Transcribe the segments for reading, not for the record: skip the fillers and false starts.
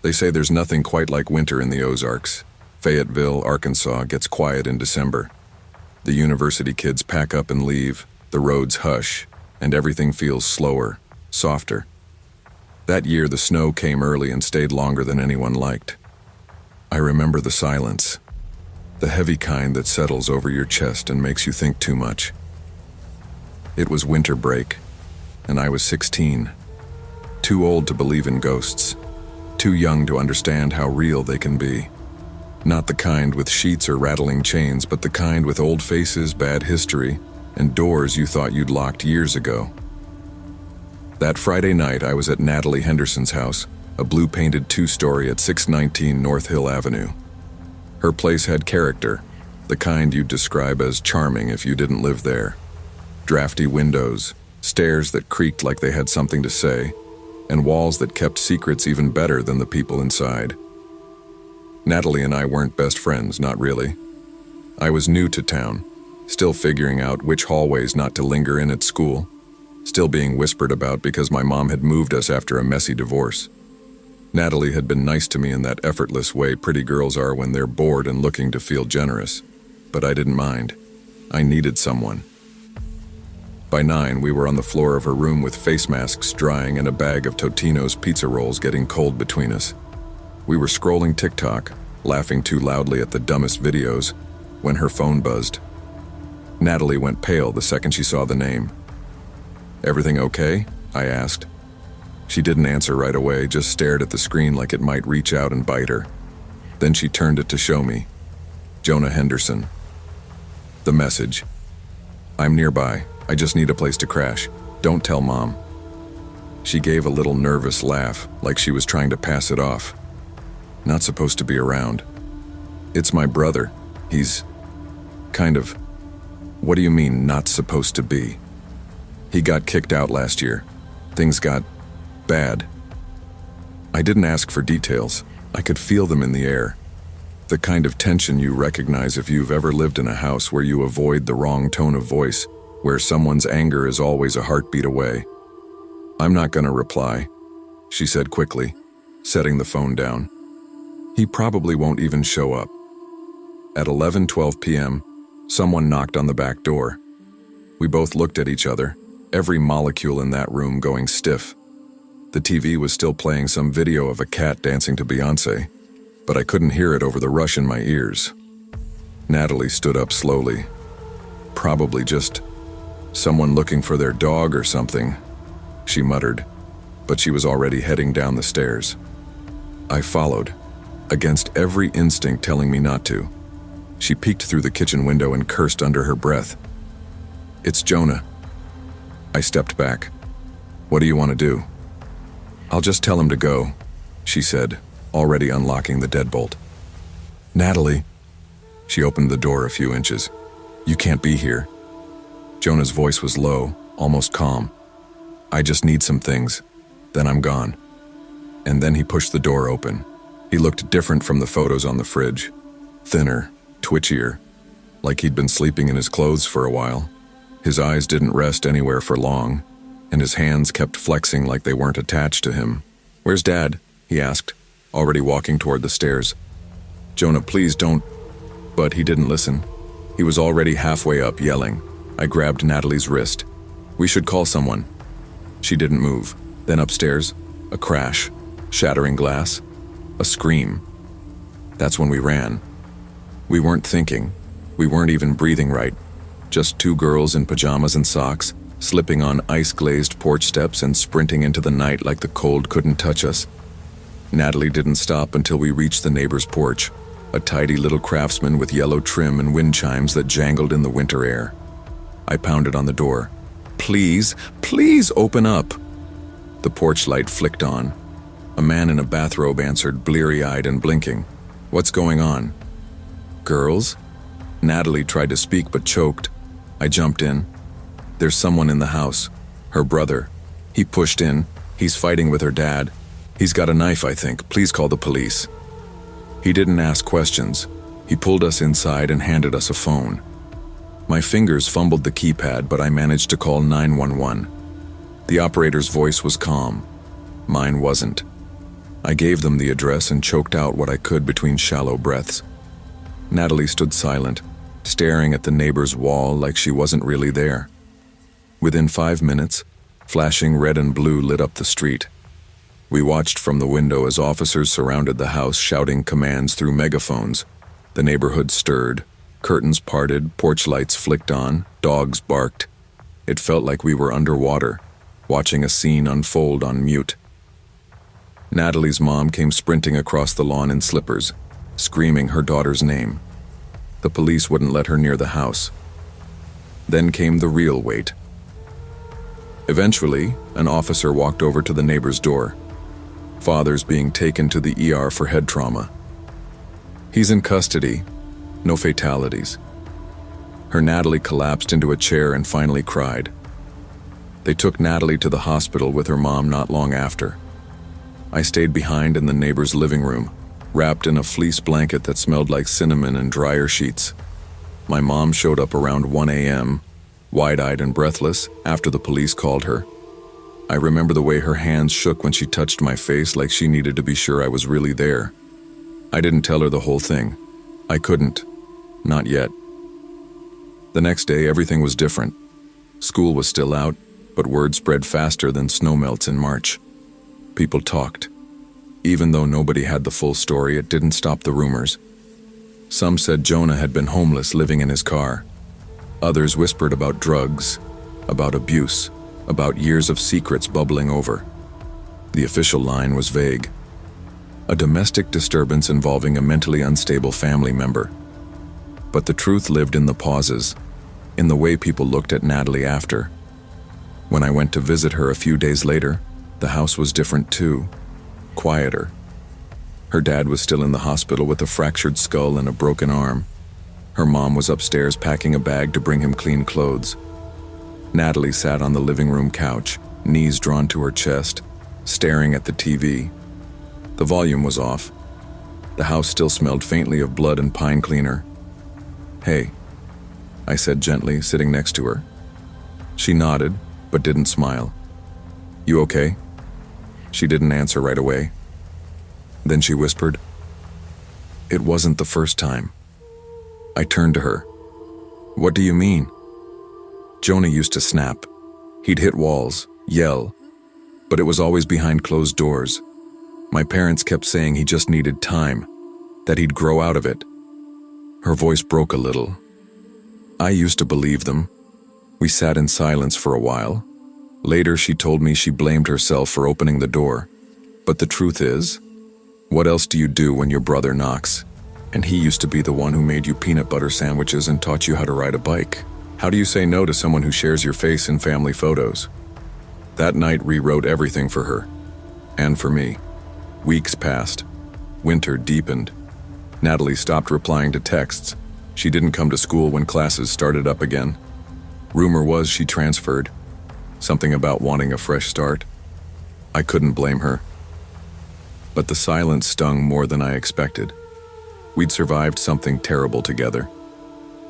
They say there's nothing quite like winter in the Ozarks. Fayetteville, Arkansas gets quiet in December. The university kids pack up and leave, the roads hush, and everything feels slower, softer. That year the snow came early and stayed longer than anyone liked. I remember the silence, the heavy kind that settles over your chest and makes you think too much. It was winter break, and I was 16, too old to believe in ghosts, too young to understand how real they can be. Not the kind with sheets or rattling chains, but the kind with old faces, bad history, and doors you thought you'd locked years ago. That Friday night, I was at Natalie Henderson's house, a blue-painted two-story at 619 North Hill Avenue. Her place had character, the kind you'd describe as charming if you didn't live there. Drafty windows, stairs that creaked like they had something to say, and walls that kept secrets even better than the people inside. Natalie and I weren't best friends, not really. I was new to town, still figuring out which hallways not to linger in at school, still being whispered about because my mom had moved us after a messy divorce. Natalie had been nice to me in that effortless way pretty girls are when they're bored and looking to feel generous, but I didn't mind. I needed someone. By 9, we were on the floor of her room with face masks drying and a bag of Totino's pizza rolls getting cold between us. We were scrolling TikTok, laughing too loudly at the dumbest videos, when her phone buzzed. Natalie went pale the second she saw the name. "Everything okay?" I asked. She didn't answer right away, just stared at the screen like it might reach out and bite her. Then she turned it to show me. Jonah Henderson. The message. "I'm nearby. I just need a place to crash. Don't tell Mom." She gave a little nervous laugh, like she was trying to pass it off. "Not supposed to be around. It's my brother. He's kind of..." "What do you mean, not supposed to be?" "He got kicked out last year. Things got bad." I didn't ask for details. I could feel them in the air. The kind of tension you recognize if you've ever lived in a house where you avoid the wrong tone of voice, where someone's anger is always a heartbeat away. "I'm not gonna reply," she said quickly, setting the phone down. "He probably won't even show up." At 11:12 p.m., someone knocked on the back door. We both looked at each other, every molecule in that room going stiff. The TV was still playing some video of a cat dancing to Beyoncé, but I couldn't hear it over the rush in my ears. Natalie stood up slowly. "Probably just someone looking for their dog or something," she muttered, but she was already heading down the stairs. I followed, against every instinct telling me not to. She peeked through the kitchen window and cursed under her breath. "It's Jonah." I stepped back. "What do you want to do?" "I'll just tell him to go," she said, already unlocking the deadbolt. "Natalie." She opened the door a few inches. "You can't be here." Jonah's voice was low, almost calm. "I just need some things, then I'm gone." And then he pushed the door open. He looked different from the photos on the fridge. Thinner, twitchier, like he'd been sleeping in his clothes for a while. His eyes didn't rest anywhere for long, and his hands kept flexing like they weren't attached to him. "Where's Dad?" he asked, already walking toward the stairs. "Jonah, please don't..." But he didn't listen. He was already halfway up, yelling. I grabbed Natalie's wrist. "We should call someone." She didn't move. Then upstairs, a crash, shattering glass, a scream. That's when we ran. We weren't thinking. We weren't even breathing right. Just two girls in pajamas and socks, slipping on ice-glazed porch steps and sprinting into the night like the cold couldn't touch us. Natalie didn't stop until we reached the neighbor's porch, a tidy little craftsman with yellow trim and wind chimes that jangled in the winter air. I pounded on the door. "Please, please open up." The porch light flicked on. A man in a bathrobe answered, bleary-eyed and blinking. "What's going on?" "Girls?" Natalie tried to speak but choked. I jumped in. "There's someone in the house. Her brother. He pushed in. He's fighting with her dad. He's got a knife, I think. Please call the police." He didn't ask questions. He pulled us inside and handed us a phone. My fingers fumbled the keypad, but I managed to call 911. The operator's voice was calm. Mine wasn't. I gave them the address and choked out what I could between shallow breaths. Natalie stood silent, staring at the neighbor's wall like she wasn't really there. Within 5 minutes, flashing red and blue lit up the street. We watched from the window as officers surrounded the house, shouting commands through megaphones. The neighborhood stirred, curtains parted, porch lights flicked on, dogs barked. It felt like we were underwater, watching a scene unfold on mute. Natalie's mom came sprinting across the lawn in slippers, screaming her daughter's name. The police wouldn't let her near the house. Then came the real wait. Eventually, an officer walked over to the neighbor's door. Father's being taken to the ER for head trauma. He's in custody, no fatalities. Her Natalie collapsed into a chair and finally cried. They took Natalie to the hospital with her mom not long after. I stayed behind in the neighbor's living room, wrapped in a fleece blanket that smelled like cinnamon and dryer sheets. My mom showed up around 1 a.m., wide-eyed and breathless, after the police called her. I remember the way her hands shook when she touched my face, like she needed to be sure I was really there. I didn't tell her the whole thing. I couldn't. Not yet. The next day, everything was different. School was still out, but word spread faster than snow melts in March. People talked. Even though nobody had the full story, it didn't stop the rumors. Some said Jonah had been homeless, living in his car. Others whispered about drugs, about abuse, about years of secrets bubbling over. The official line was vague. A domestic disturbance involving a mentally unstable family member. But the truth lived in the pauses, in the way people looked at Natalie after. When I went to visit her a few days later, the house was different too, quieter. Her dad was still in the hospital with a fractured skull and a broken arm. Her mom was upstairs packing a bag to bring him clean clothes. Natalie sat on the living room couch, knees drawn to her chest, staring at the TV. The volume was off. The house still smelled faintly of blood and pine cleaner. "Hey," I said gently, sitting next to her. She nodded, but didn't smile. "You okay?" She didn't answer right away. Then she whispered. It wasn't the first time. I turned to her. "What do you mean?" Jonah used to snap. He'd hit walls, yell, but it was always behind closed doors. My parents kept saying he just needed time, that he'd grow out of it. Her voice broke a little. I used to believe them. We sat in silence for a while. Later, she told me she blamed herself for opening the door. But the truth is, what else do you do when your brother knocks? And he used to be the one who made you peanut butter sandwiches and taught you how to ride a bike. How do you say no to someone who shares your face in family photos? That night rewrote everything for her. And for me. Weeks passed. Winter deepened. Natalie stopped replying to texts. She didn't come to school when classes started up again. Rumor was she transferred. Something about wanting a fresh start. I couldn't blame her. But the silence stung more than I expected. We'd survived something terrible together.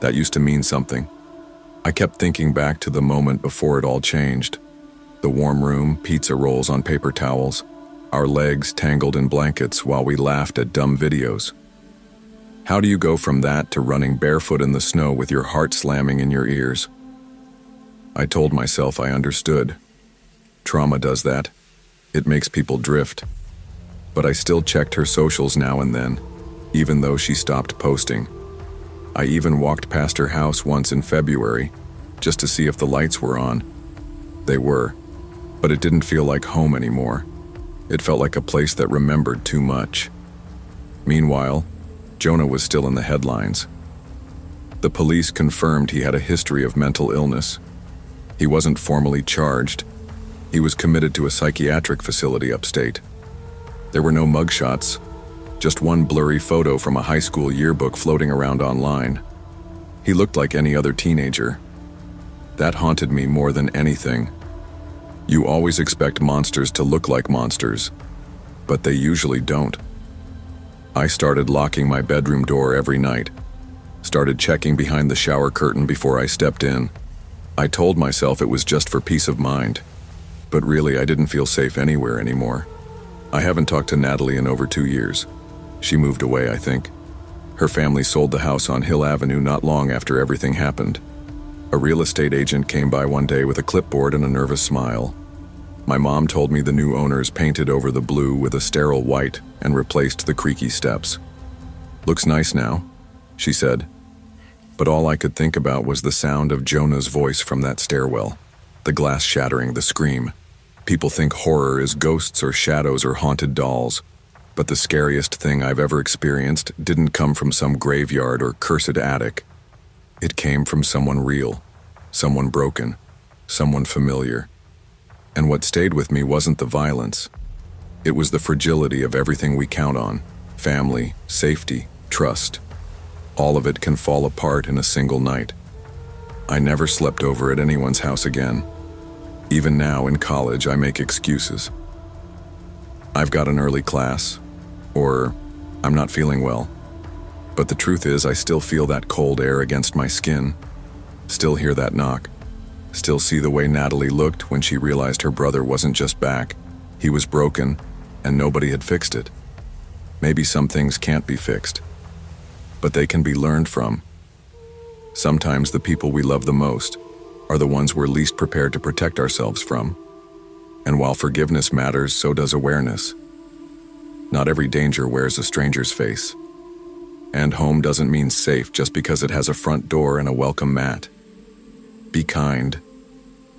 That used to mean something. I kept thinking back to the moment before it all changed. The warm room, pizza rolls on paper towels, our legs tangled in blankets while we laughed at dumb videos. How do you go from that to running barefoot in the snow with your heart slamming in your ears? I told myself I understood. Trauma does that. It makes people drift. But I still checked her socials now and then, even though she stopped posting. I even walked past her house once in February, just to see if the lights were on. They were, but it didn't feel like home anymore. It felt like a place that remembered too much. Meanwhile, Jonah was still in the headlines. The police confirmed he had a history of mental illness. He wasn't formally charged. He was committed to a psychiatric facility upstate. There were no mugshots, just one blurry photo from a high school yearbook floating around online. He looked like any other teenager. That haunted me more than anything. You always expect monsters to look like monsters, but they usually don't. I started locking my bedroom door every night, started checking behind the shower curtain before I stepped in. I told myself it was just for peace of mind, but really I didn't feel safe anywhere anymore. I haven't talked to Natalie in over 2 years. She moved away, I think. Her family sold the house on Hill Avenue not long after everything happened. A real estate agent came by one day with a clipboard and a nervous smile. My mom told me the new owners painted over the blue with a sterile white and replaced the creaky steps. "Looks nice now," she said. But all I could think about was the sound of Jonah's voice from that stairwell, the glass shattering, the scream. People think horror is ghosts or shadows or haunted dolls, but the scariest thing I've ever experienced didn't come from some graveyard or cursed attic. It came from someone real, someone broken, someone familiar. And what stayed with me wasn't the violence. It was the fragility of everything we count on: family, safety, trust. All of it can fall apart in a single night. I never slept over at anyone's house again. Even now in college, I make excuses. I've got an early class, or I'm not feeling well. But the truth is, I still feel that cold air against my skin, still hear that knock, still see the way Natalie looked when she realized her brother wasn't just back, he was broken, and nobody had fixed it. Maybe some things can't be fixed, but they can be learned from. Sometimes the people we love the most are the ones we're least prepared to protect ourselves from. And while forgiveness matters, so does awareness. Not every danger wears a stranger's face. And home doesn't mean safe just because it has a front door and a welcome mat. Be kind,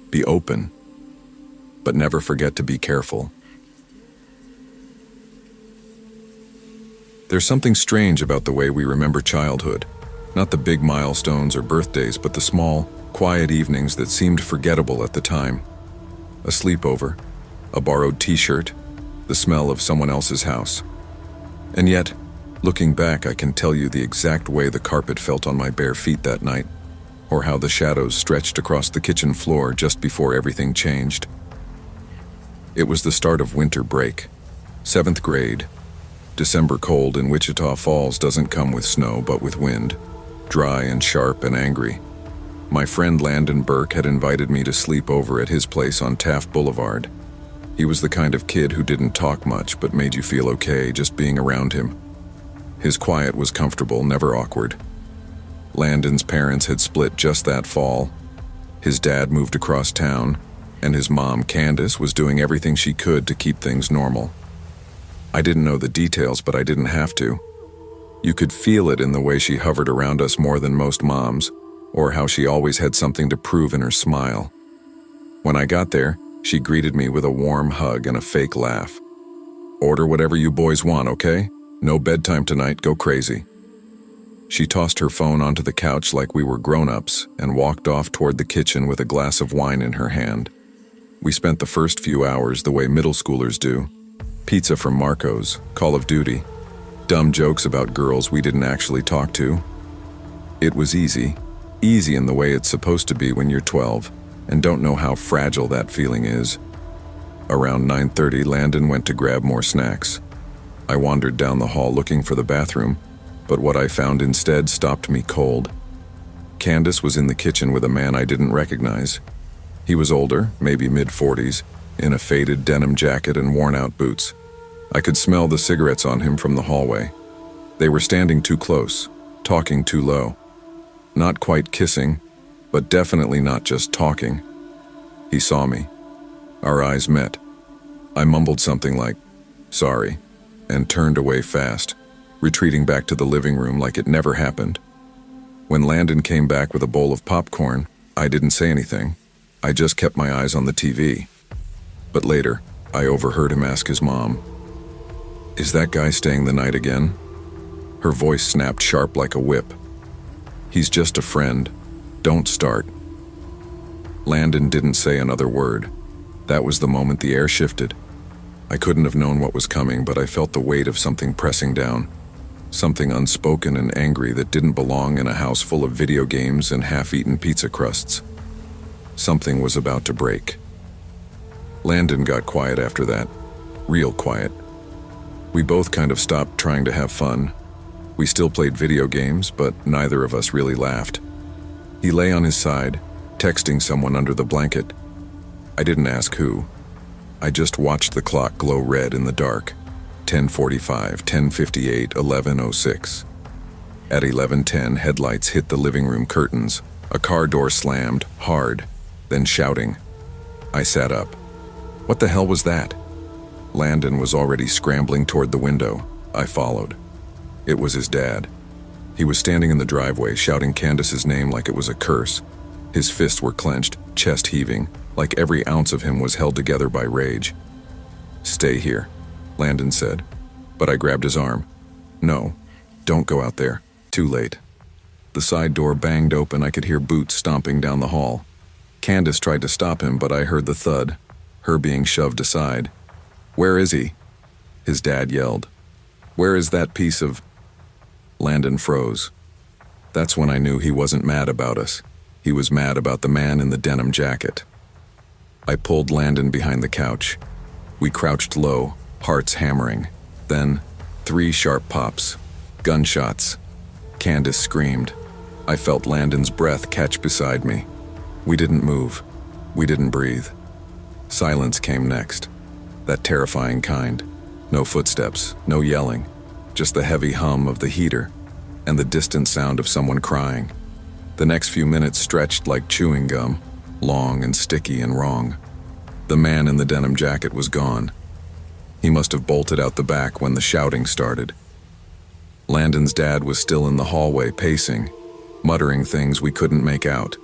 be open, but never forget to be careful. There's something strange about the way we remember childhood. Not the big milestones or birthdays, but the small, quiet evenings that seemed forgettable at the time. A sleepover, a borrowed t-shirt, the smell of someone else's house. And yet, looking back, I can tell you the exact way the carpet felt on my bare feet that night, or how the shadows stretched across the kitchen floor just before everything changed. It was the start of winter break, 7th grade. December cold in Wichita Falls doesn't come with snow, but with wind, dry and sharp and angry. My friend Landon Burke had invited me to sleep over at his place on Taft Boulevard. He was the kind of kid who didn't talk much but made you feel okay just being around him. His quiet was comfortable, never awkward. Landon's parents had split just that fall. His dad moved across town, and his mom, Candace, was doing everything she could to keep things normal. I didn't know the details, but I didn't have to. You could feel it in the way she hovered around us more than most moms, or how she always had something to prove in her smile. When I got there, she greeted me with a warm hug and a fake laugh. "Order whatever you boys want, okay? No bedtime tonight, go crazy." She tossed her phone onto the couch like we were grown-ups and walked off toward the kitchen with a glass of wine in her hand. We spent the first few hours the way middle schoolers do. Pizza from Marco's, Call of Duty, dumb jokes about girls we didn't actually talk to. It was easy in the way it's supposed to be when you're 12 and don't know how fragile that feeling is. Around 9:30, Landon went to grab more snacks. I wandered down the hall looking for the bathroom, but what I found instead stopped me cold. Candace was in the kitchen with a man I didn't recognize. He was older, maybe mid-40s, in a faded denim jacket and worn-out boots. I could smell the cigarettes on him from the hallway. They were standing too close, talking too low. Not quite kissing, but definitely not just talking. He saw me. Our eyes met. I mumbled something like, "Sorry," and turned away fast, retreating back to the living room like it never happened. When Landon came back with a bowl of popcorn, I didn't say anything. I just kept my eyes on the TV. But later, I overheard him ask his mom, "Is that guy staying the night again?" Her voice snapped sharp like a whip. "He's just a friend. Don't start." Landon didn't say another word. That was the moment the air shifted. I couldn't have known what was coming, but I felt the weight of something pressing down. Something unspoken and angry that didn't belong in a house full of video games and half-eaten pizza crusts. Something was about to break. Landon got quiet after that. Real quiet. We both kind of stopped trying to have fun. We still played video games, but neither of us really laughed. He lay on his side, texting someone under the blanket. I didn't ask who. I just watched the clock glow red in the dark. 10:45, 10:58, 11:06. At 11:10, headlights hit the living room curtains. A car door slammed, hard, then shouting. I sat up. What the hell was that? Landon was already scrambling toward the window. I followed. It was his dad. He was standing in the driveway, shouting Candace's name like it was a curse. His fists were clenched, chest heaving, like every ounce of him was held together by rage. Stay here, Landon said, but I grabbed his arm. No, don't go out there. Too late. The side door banged open. I could hear boots stomping down the hall. Candace tried to stop him, but I heard the thud, her being shoved aside. Where is he? His dad yelled. Where is that piece of... Landon froze. That's when I knew he wasn't mad about us. He was mad about the man in the denim jacket. I pulled Landon behind the couch. We crouched low, hearts hammering. Then, 3 sharp pops. Gunshots. Candace screamed. I felt Landon's breath catch beside me. We didn't move. We didn't breathe. Silence came next. That terrifying kind. No footsteps, no yelling. Just the heavy hum of the heater and the distant sound of someone crying. The next few minutes stretched like chewing gum, long and sticky and wrong. The man in the denim jacket was gone. He must have bolted out the back when the shouting started. Landon's dad was still in the hallway pacing, muttering things we couldn't make out.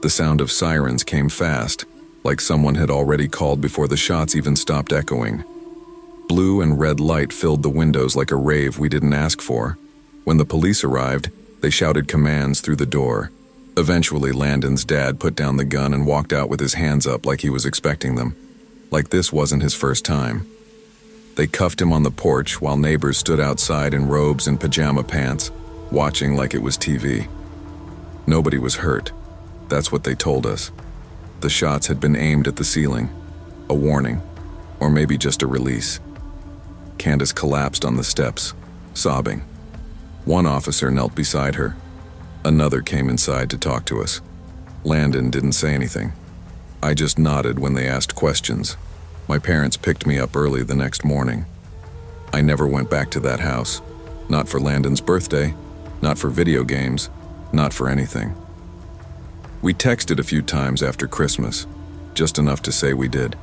The sound of sirens came fast, like someone had already called before the shots even stopped echoing. Blue and red light filled the windows like a rave we didn't ask for. When the police arrived, they shouted commands through the door. Eventually, Landon's dad put down the gun and walked out with his hands up like he was expecting them. Like this wasn't his first time. They cuffed him on the porch while neighbors stood outside in robes and pajama pants, watching like it was TV. Nobody was hurt. That's what they told us. The shots had been aimed at the ceiling. A warning. Or maybe just a release. Candace collapsed on the steps, sobbing. One officer knelt beside her. Another came inside to talk to us. Landon didn't say anything. I just nodded when they asked questions. My parents picked me up early the next morning. I never went back to that house. Not for Landon's birthday, not for video games, not for anything. We texted a few times after Christmas, just enough to say we did.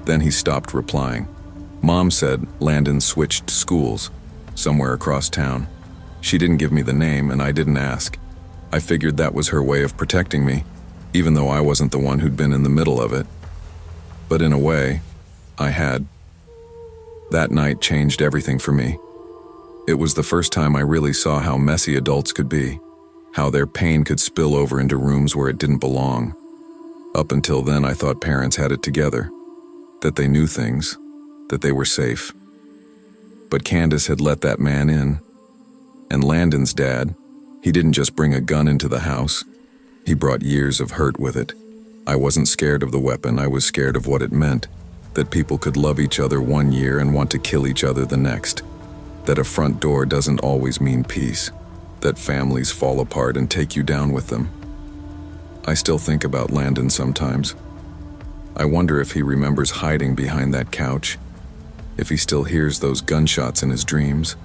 Then he stopped replying. Mom said Landon switched schools, somewhere across town. She didn't give me the name and I didn't ask. I figured that was her way of protecting me, even though I wasn't the one who'd been in the middle of it. But in a way, I had. That night changed everything for me. It was the first time I really saw how messy adults could be, how their pain could spill over into rooms where it didn't belong. Up until then, I thought parents had it together, that they knew things, that they were safe. But Candace had let that man in. And Landon's dad, he didn't just bring a gun into the house. He brought years of hurt with it. I wasn't scared of the weapon, I was scared of what it meant. That people could love each other one year and want to kill each other the next. That a front door doesn't always mean peace. That families fall apart and take you down with them. I still think about Landon sometimes. I wonder if he remembers hiding behind that couch, if he still hears those gunshots in his dreams.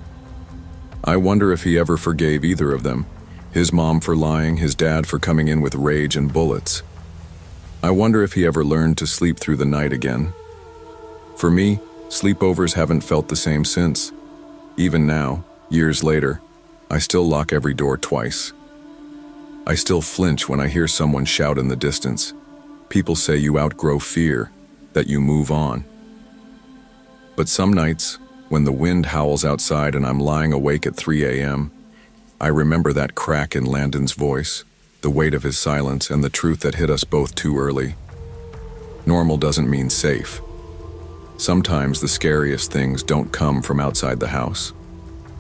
I wonder if he ever forgave either of them, his mom for lying, his dad for coming in with rage and bullets. I wonder if he ever learned to sleep through the night again. For me, sleepovers haven't felt the same since. Even now, years later, I still lock every door twice. I still flinch when I hear someone shout in the distance. People say you outgrow fear, that you move on. But some nights, when the wind howls outside and I'm lying awake at 3 a.m., I remember that crack in Landon's voice, the weight of his silence, and the truth that hit us both too early. Normal doesn't mean safe. Sometimes the scariest things don't come from outside the house.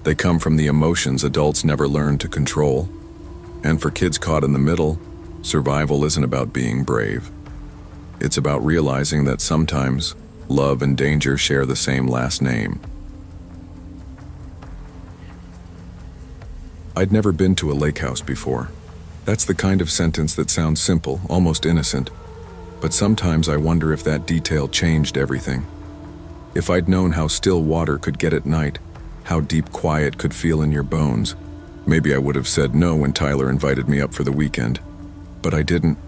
They come from the emotions adults never learn to control. And for kids caught in the middle, survival isn't about being brave. It's about realizing that sometimes love and danger share the same last name. I'd never been to a lake house before. That's the kind of sentence that sounds simple, almost innocent. But sometimes I wonder if that detail changed everything. If I'd known how still water could get at night, how deep quiet could feel in your bones, maybe I would have said no when Tyler invited me up for the weekend. But I didn't.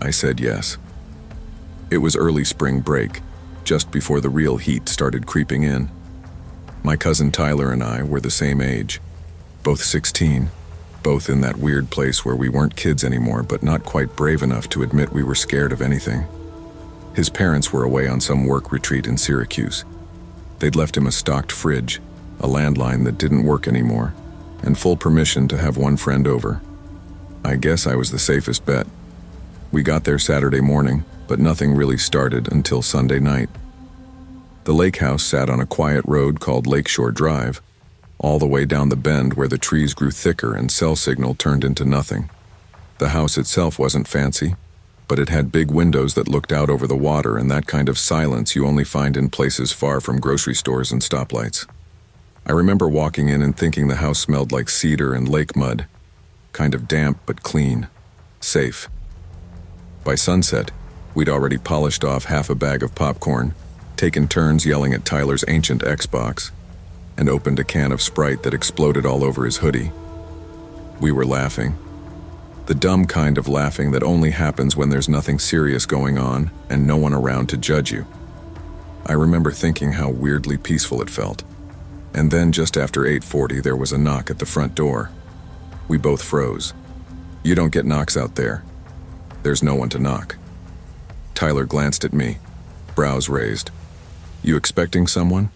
I said yes. It was early spring break, just before the real heat started creeping in. My cousin Tyler and I were the same age, both 16, both in that weird place where we weren't kids anymore but not quite brave enough to admit we were scared of anything. His parents were away on some work retreat in Syracuse. They'd left him a stocked fridge, a landline that didn't work anymore, and full permission to have one friend over. I guess I was the safest bet. We got there Saturday morning, but nothing really started until Sunday night. The lakehouse sat on a quiet road called Lakeshore Drive, all the way down the bend where the trees grew thicker and cell signal turned into nothing. The house itself wasn't fancy, but it had big windows that looked out over the water and that kind of silence you only find in places far from grocery stores and stoplights. I remember walking in and thinking the house smelled like cedar and lake mud, kind of damp but clean, safe. By sunset, we'd already polished off half a bag of popcorn, taken turns yelling at Tyler's ancient Xbox, and opened a can of Sprite that exploded all over his hoodie. We were laughing. The dumb kind of laughing that only happens when there's nothing serious going on and no one around to judge you. I remember thinking how weirdly peaceful it felt. And then just after 8:40 there was a knock at the front door. We both froze. You don't get knocks out there. There's no one to knock. Tyler glanced at me, brows raised. You expecting someone?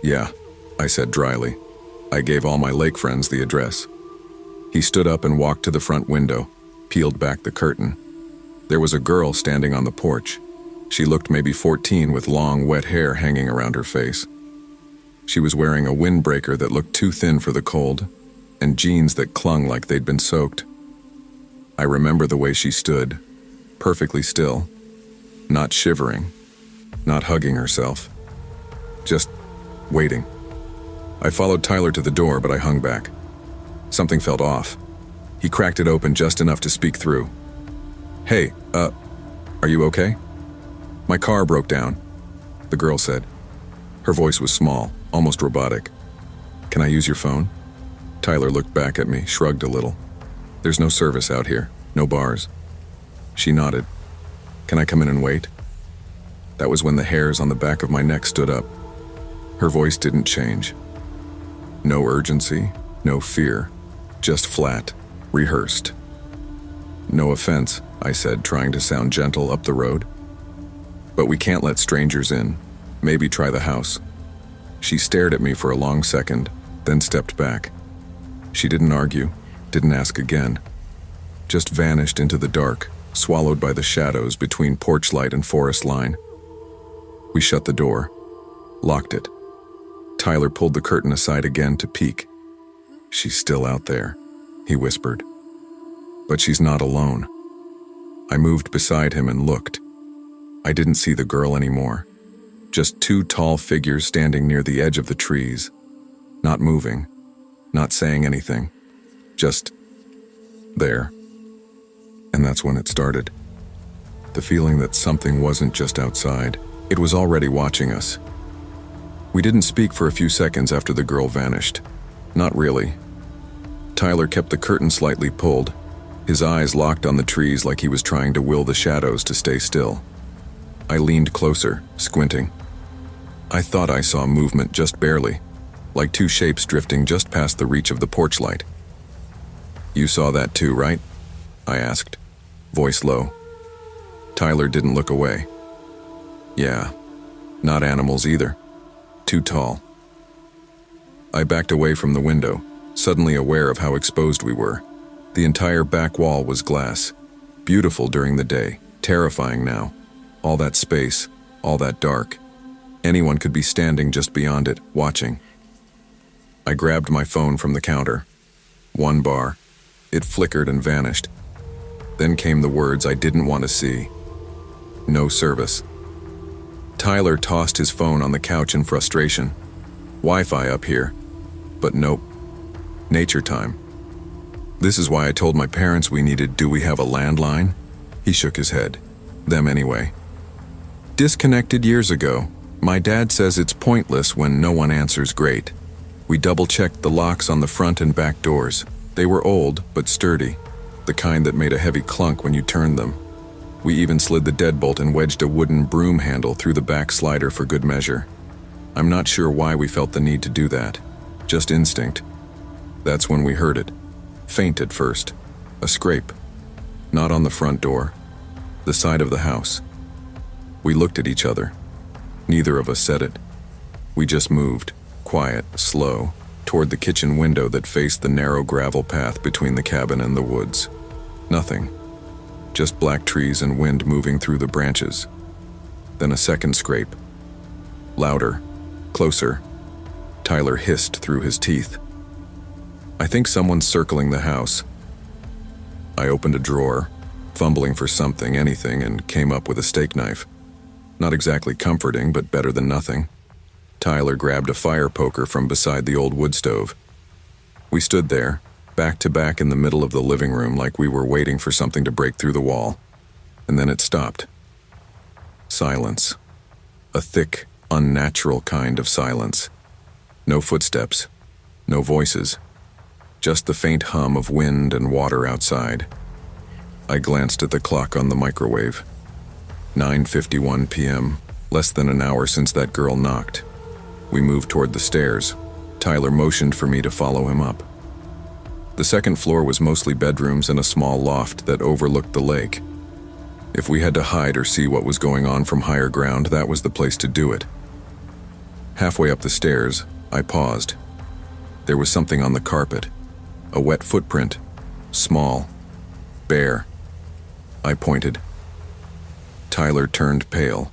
Yeah, I said dryly. I gave all my lake friends the address. He stood up and walked to the front window, peeled back the curtain. There was a girl standing on the porch. She looked maybe 14 with long, wet hair hanging around her face. She was wearing a windbreaker that looked too thin for the cold, and jeans that clung like they'd been soaked. I remember the way she stood, perfectly still, not shivering, not hugging herself, just waiting. I followed Tyler to the door, but I hung back. Something felt off. He cracked it open just enough to speak through. Hey, are you okay? My car broke down, the girl said. Her voice was small, almost robotic. Can I use your phone? Tyler looked back at me, shrugged a little. There's no service out here, no bars. She nodded. Can I come in and wait? That was when the hairs on the back of my neck stood up. Her voice didn't change. No urgency, no fear, just flat, rehearsed. No offense, I said, trying to sound gentle up the road. But we can't let strangers in. Maybe try the house. She stared at me for a long second, then stepped back. She didn't argue, didn't ask again. Just vanished into the dark, swallowed by the shadows between porch light and forest line. We shut the door, locked it. Tyler pulled the curtain aside again to peek. She's still out there, he whispered. But she's not alone. I moved beside him and looked. I didn't see the girl anymore. Just two tall figures standing near the edge of the trees, not moving, not saying anything, just there. And that's when it started. The feeling that something wasn't just outside, it was already watching us. We didn't speak for a few seconds after the girl vanished. Not really. Tyler kept the curtain slightly pulled, his eyes locked on the trees like he was trying to will the shadows to stay still. I leaned closer, squinting. I thought I saw movement just barely, like two shapes drifting just past the reach of the porch light. You saw that too, right? I asked, voice low. Tyler didn't look away. Yeah, not animals either. Too tall. I backed away from the window, suddenly aware of how exposed we were. The entire back wall was glass, beautiful during the day, terrifying now. All that space, all that dark. Anyone could be standing just beyond it, watching. I grabbed my phone from the counter. One bar. It flickered and vanished. Then came the words I didn't want to see. No service. Tyler tossed his phone on the couch in frustration. Wi-Fi up here. But nope. Nature time. This is why I told my parents we needed. Do we have a landline? He shook his head. Them anyway. Disconnected years ago. My dad says it's pointless when no one answers great. We double-checked the locks on the front and back doors. They were old, but sturdy. The kind that made a heavy clunk when you turned them. We even slid the deadbolt and wedged a wooden broom handle through the back slider for good measure. I'm not sure why we felt the need to do that. Just instinct. That's when we heard it. Faint at first. A scrape. Not on the front door. The side of the house. We looked at each other. Neither of us said it. We just moved, quiet, slow, toward the kitchen window that faced the narrow gravel path between the cabin and the woods. Nothing. Just black trees and wind moving through the branches. Then a second scrape. Louder. Closer. Tyler hissed through his teeth. I think someone's circling the house. I opened a drawer, fumbling for something, anything, and came up with a steak knife. Not exactly comforting, but better than nothing. Tyler grabbed a fire poker from beside the old wood stove. We stood there, back to back in the middle of the living room like we were waiting for something to break through the wall. And then it stopped. Silence. A thick, unnatural kind of silence. No footsteps. No voices. Just the faint hum of wind and water outside. I glanced at the clock on the microwave. 9:51 p.m., less than an hour since that girl knocked. We moved toward the stairs. Tyler motioned for me to follow him up. The second floor was mostly bedrooms and a small loft that overlooked the lake. If we had to hide or see what was going on from higher ground, that was the place to do it. Halfway up the stairs, I paused. There was something on the carpet. A wet footprint. Small. Bare. I pointed. Tyler turned pale.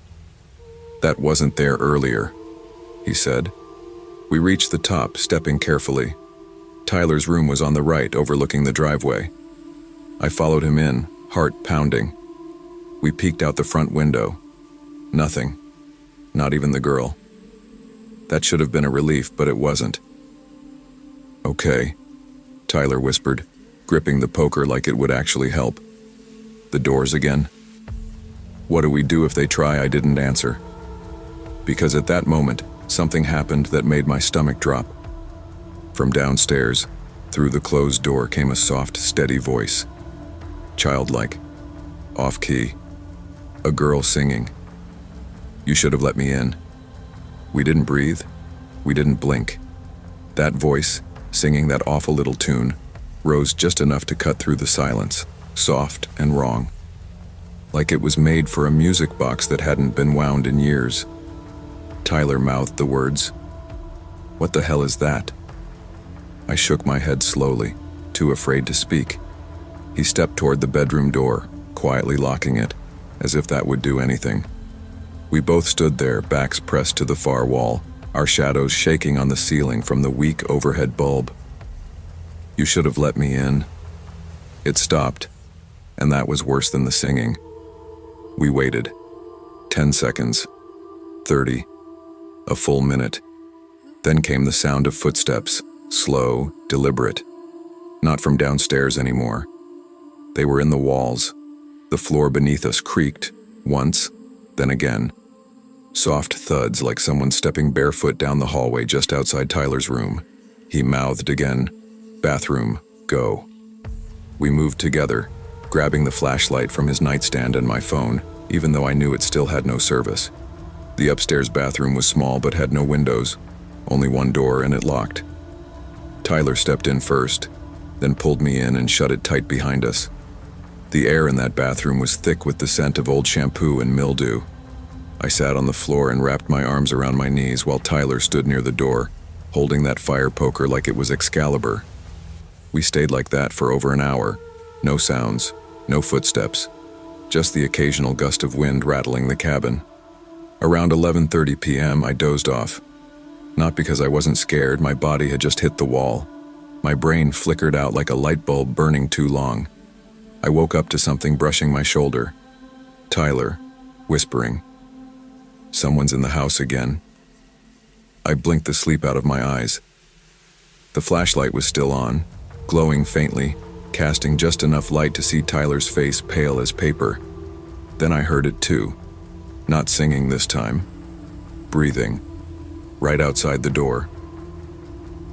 That wasn't there earlier, he said. We reached the top, stepping carefully. Tyler's room was on the right, overlooking the driveway. I followed him in, heart pounding. We peeked out the front window. Nothing. Not even the girl. That should have been a relief, but it wasn't. Okay, Tyler whispered, gripping the poker like it would actually help. The doors again? What do we do if they try? I didn't answer. Because at that moment, something happened that made my stomach drop. From downstairs, through the closed door came a soft, steady voice. Childlike. Off-key. A girl singing. You should have let me in. We didn't breathe. We didn't blink. That voice, singing that awful little tune, rose just enough to cut through the silence, soft and wrong. Like it was made for a music box that hadn't been wound in years. Tyler mouthed the words. What the hell is that? I shook my head slowly, too afraid to speak. He stepped toward the bedroom door, quietly locking it, as if that would do anything. We both stood there, backs pressed to the far wall, our shadows shaking on the ceiling from the weak overhead bulb. You should have let me in. It stopped, and that was worse than the singing. We waited. 10 seconds. 30. A full minute. Then came the sound of footsteps, slow, deliberate. Not from downstairs anymore. They were in the walls. The floor beneath us creaked, once, then again. Soft thuds like someone stepping barefoot down the hallway just outside Tyler's room. He mouthed again, bathroom, go. We moved together, grabbing the flashlight from his nightstand and my phone, even though I knew it still had no service. The upstairs bathroom was small but had no windows, only one door and it locked. Tyler stepped in first, then pulled me in and shut it tight behind us. The air in that bathroom was thick with the scent of old shampoo and mildew. I sat on the floor and wrapped my arms around my knees while Tyler stood near the door, holding that fire poker like it was Excalibur. We stayed like that for over an hour. No sounds, no footsteps, just the occasional gust of wind rattling the cabin. Around 11:30 p.m., I dozed off. Not because I wasn't scared, my body had just hit the wall. My brain flickered out like a light bulb burning too long. I woke up to something brushing my shoulder. Tyler, whispering. Someone's in the house again. I blinked the sleep out of my eyes. The flashlight was still on, glowing faintly, casting just enough light to see Tyler's face pale as paper. Then I heard it too. Not singing this time. Breathing. Right outside the door.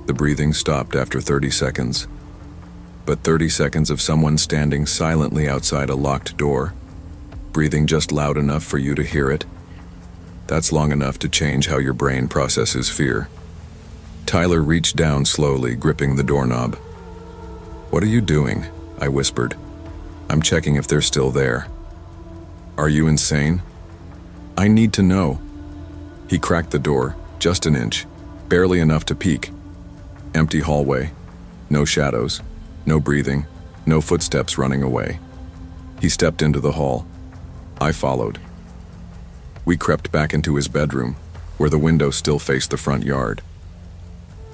The breathing stopped after 30 seconds. But 30 seconds of someone standing silently outside a locked door, breathing just loud enough for you to hear it, that's long enough to change how your brain processes fear. Tyler reached down slowly, gripping the doorknob. "What are you doing?" I whispered. "I'm checking if they're still there." "Are you insane?" "I need to know." He cracked the door, just an inch, barely enough to peek. Empty hallway, no shadows, no breathing, no footsteps running away. He stepped into the hall. I followed. We crept back into his bedroom, where the window still faced the front yard.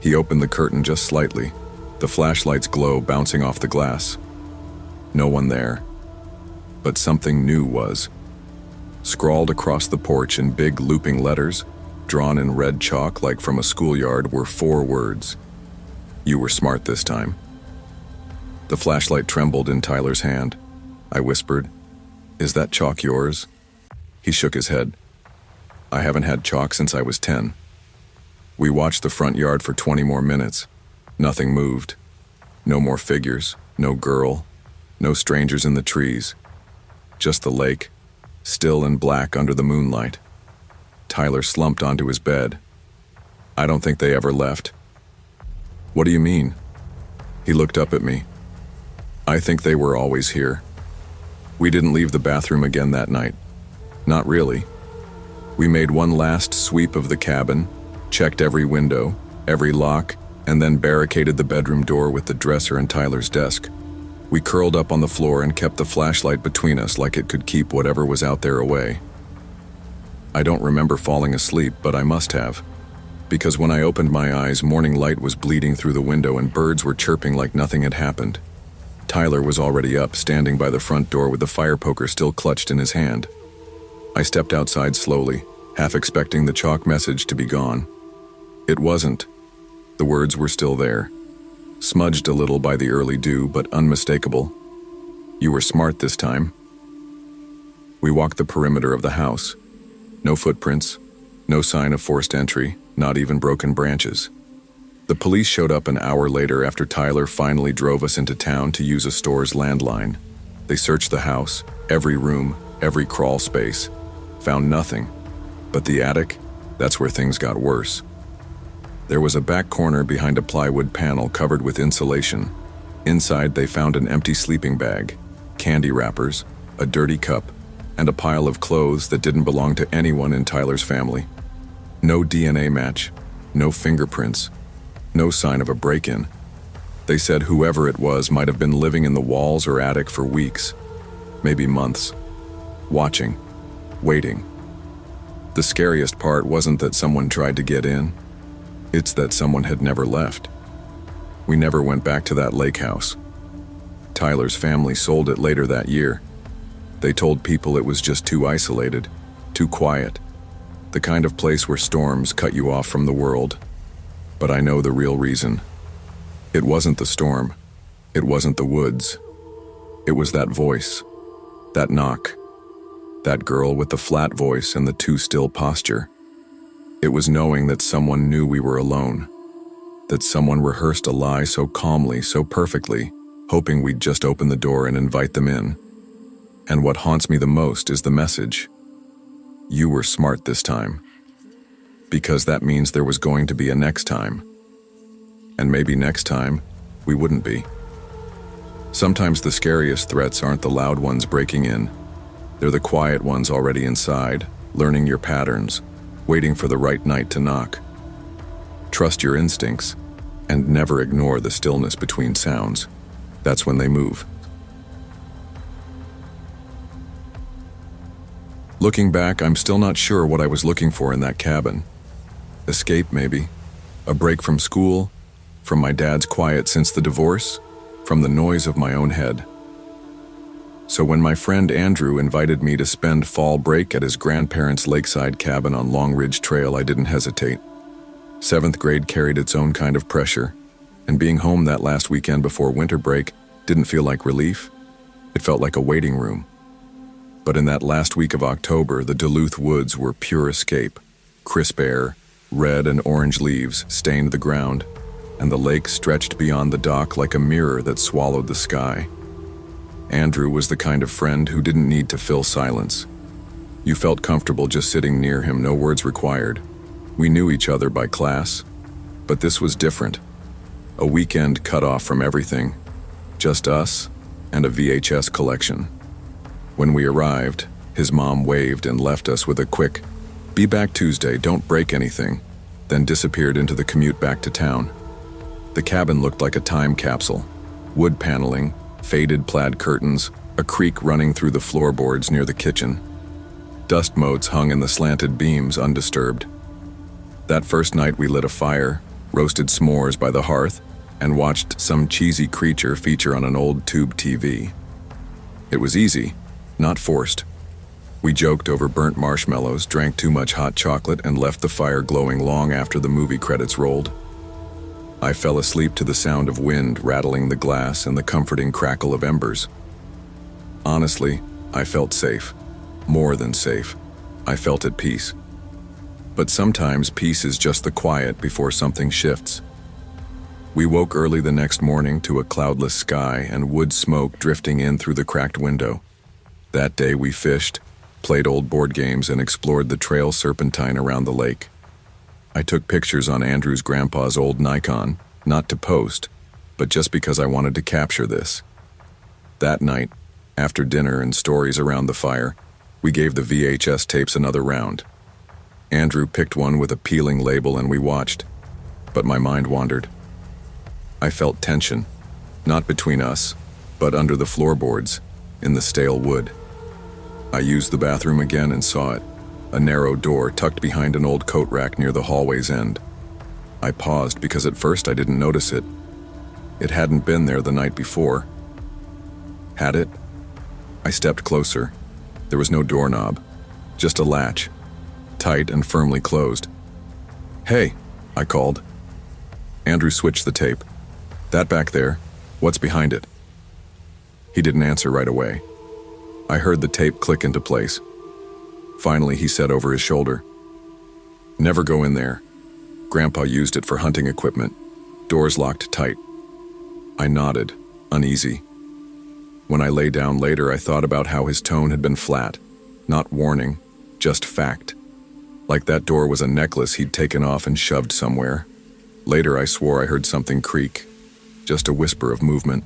He opened the curtain just slightly, the flashlight's glow bouncing off the glass. No one there. But something new was. Scrawled across the porch in big looping letters, drawn in red chalk like from a schoolyard, were 4 words. "You were smart this time." The flashlight trembled in Tyler's hand. I whispered, "Is that chalk yours?" He shook his head. "I haven't had chalk since I was 10. We watched the front yard for 20 more minutes. Nothing moved. No more figures, no girl, no strangers in the trees. Just the lake, still and black under the moonlight. Tyler slumped onto his bed. "I don't think they ever left." "What do you mean?" He looked up at me. "I think they were always here. We didn't leave the bathroom again that night. Not really. We made one last sweep of the cabin, checked every window, every lock, and then barricaded the bedroom door with the dresser and Tyler's desk. We curled up on the floor and kept the flashlight between us like it could keep whatever was out there away. I don't remember falling asleep, but I must have. Because when I opened my eyes, morning light was bleeding through the window and birds were chirping like nothing had happened. Tyler was already up, standing by the front door with the fire poker still clutched in his hand. I stepped outside slowly, half expecting the chalk message to be gone. It wasn't. The words were still there, smudged a little by the early dew, but unmistakable. "You were smart this time." We walked the perimeter of the house. No footprints, no sign of forced entry, not even broken branches. The police showed up an hour later after Tyler finally drove us into town to use a store's landline. They searched the house, every room, every crawl space. Found nothing. But the attic, that's where things got worse. There was a back corner behind a plywood panel covered with insulation. Inside, they found an empty sleeping bag, candy wrappers, a dirty cup, and a pile of clothes that didn't belong to anyone in Tyler's family. No DNA match, no fingerprints, no sign of a break-in. They said whoever it was might have been living in the walls or attic for weeks, maybe months, watching, waiting. The scariest part wasn't that someone tried to get in. It's that someone had never left. We never went back to that lake house. Tyler's family sold it later that year. They told people it was just too isolated, too quiet, the kind of place where storms cut you off from the world. But I know the real reason. It wasn't the storm. It wasn't the woods. It was that voice, that knock, that girl with the flat voice and the too still posture. It was knowing that someone knew we were alone, that someone rehearsed a lie so calmly, so perfectly, hoping we'd just open the door and invite them in. And what haunts me the most is the message. You were smart this time. Because that means there was going to be a next time. And maybe next time, we wouldn't be. Sometimes the scariest threats aren't the loud ones breaking in. They're the quiet ones already inside, learning your patterns, waiting for the right night to knock. Trust your instincts, and never ignore the stillness between sounds. That's when they move. Looking back, I'm still not sure what I was looking for in that cabin. Escape, maybe. A break from school, from my dad's quiet since the divorce, from the noise of my own head. So when my friend Andrew invited me to spend fall break at his grandparents' lakeside cabin on Long Ridge Trail, I didn't hesitate. 7th grade carried its own kind of pressure, and being home that last weekend before winter break didn't feel like relief. It felt like a waiting room. But in that last week of October, the Duluth woods were pure escape. Crisp air, red and orange leaves stained the ground, and the lake stretched beyond the dock like a mirror that swallowed the sky. Andrew was the kind of friend who didn't need to fill silence. You felt comfortable just sitting near him, no words required. We knew each other by class, but this was different. A weekend cut off from everything, just us and a VHS collection. When we arrived, his mom waved and left us with a quick, "Be back Tuesday, don't break anything," then disappeared into the commute back to town. The cabin looked like a time capsule. Wood paneling, faded plaid curtains, a creek running through the floorboards near the kitchen. Dust motes hung in the slanted beams undisturbed. That first night we lit a fire, roasted s'mores by the hearth, and watched some cheesy creature feature on an old tube TV. It was easy, not forced. We joked over burnt marshmallows, drank too much hot chocolate, and left the fire glowing long after the movie credits rolled. I fell asleep to the sound of wind rattling the glass and the comforting crackle of embers. Honestly, I felt safe. More than safe. I felt at peace. But sometimes peace is just the quiet before something shifts. We woke early the next morning to a cloudless sky and wood smoke drifting in through the cracked window. That day we fished, played old board games, and explored the trail serpentine around the lake. I took pictures on Andrew's grandpa's old Nikon, not to post, but just because I wanted to capture this. That night, after dinner and stories around the fire, we gave the VHS tapes another round. Andrew picked one with a peeling label and we watched, but my mind wandered. I felt tension, not between us, but under the floorboards, in the stale wood. I used the bathroom again and saw it, a narrow door tucked behind an old coat rack near the hallway's end. I paused because at first I didn't notice it. It hadn't been there the night before. Had it? I stepped closer. There was no doorknob, just a latch, tight and firmly closed. "Hey," I called. Andrew switched the tape. "That back there, what's behind it?" He didn't answer right away. I heard the tape click into place. Finally, he said over his shoulder, "Never go in there. Grandpa used it for hunting equipment. Doors locked tight." I nodded, uneasy. When I lay down later, I thought about how his tone had been flat, not warning, just fact. Like that door was a necklace he'd taken off and shoved somewhere. Later, I swore I heard something creak, just a whisper of movement.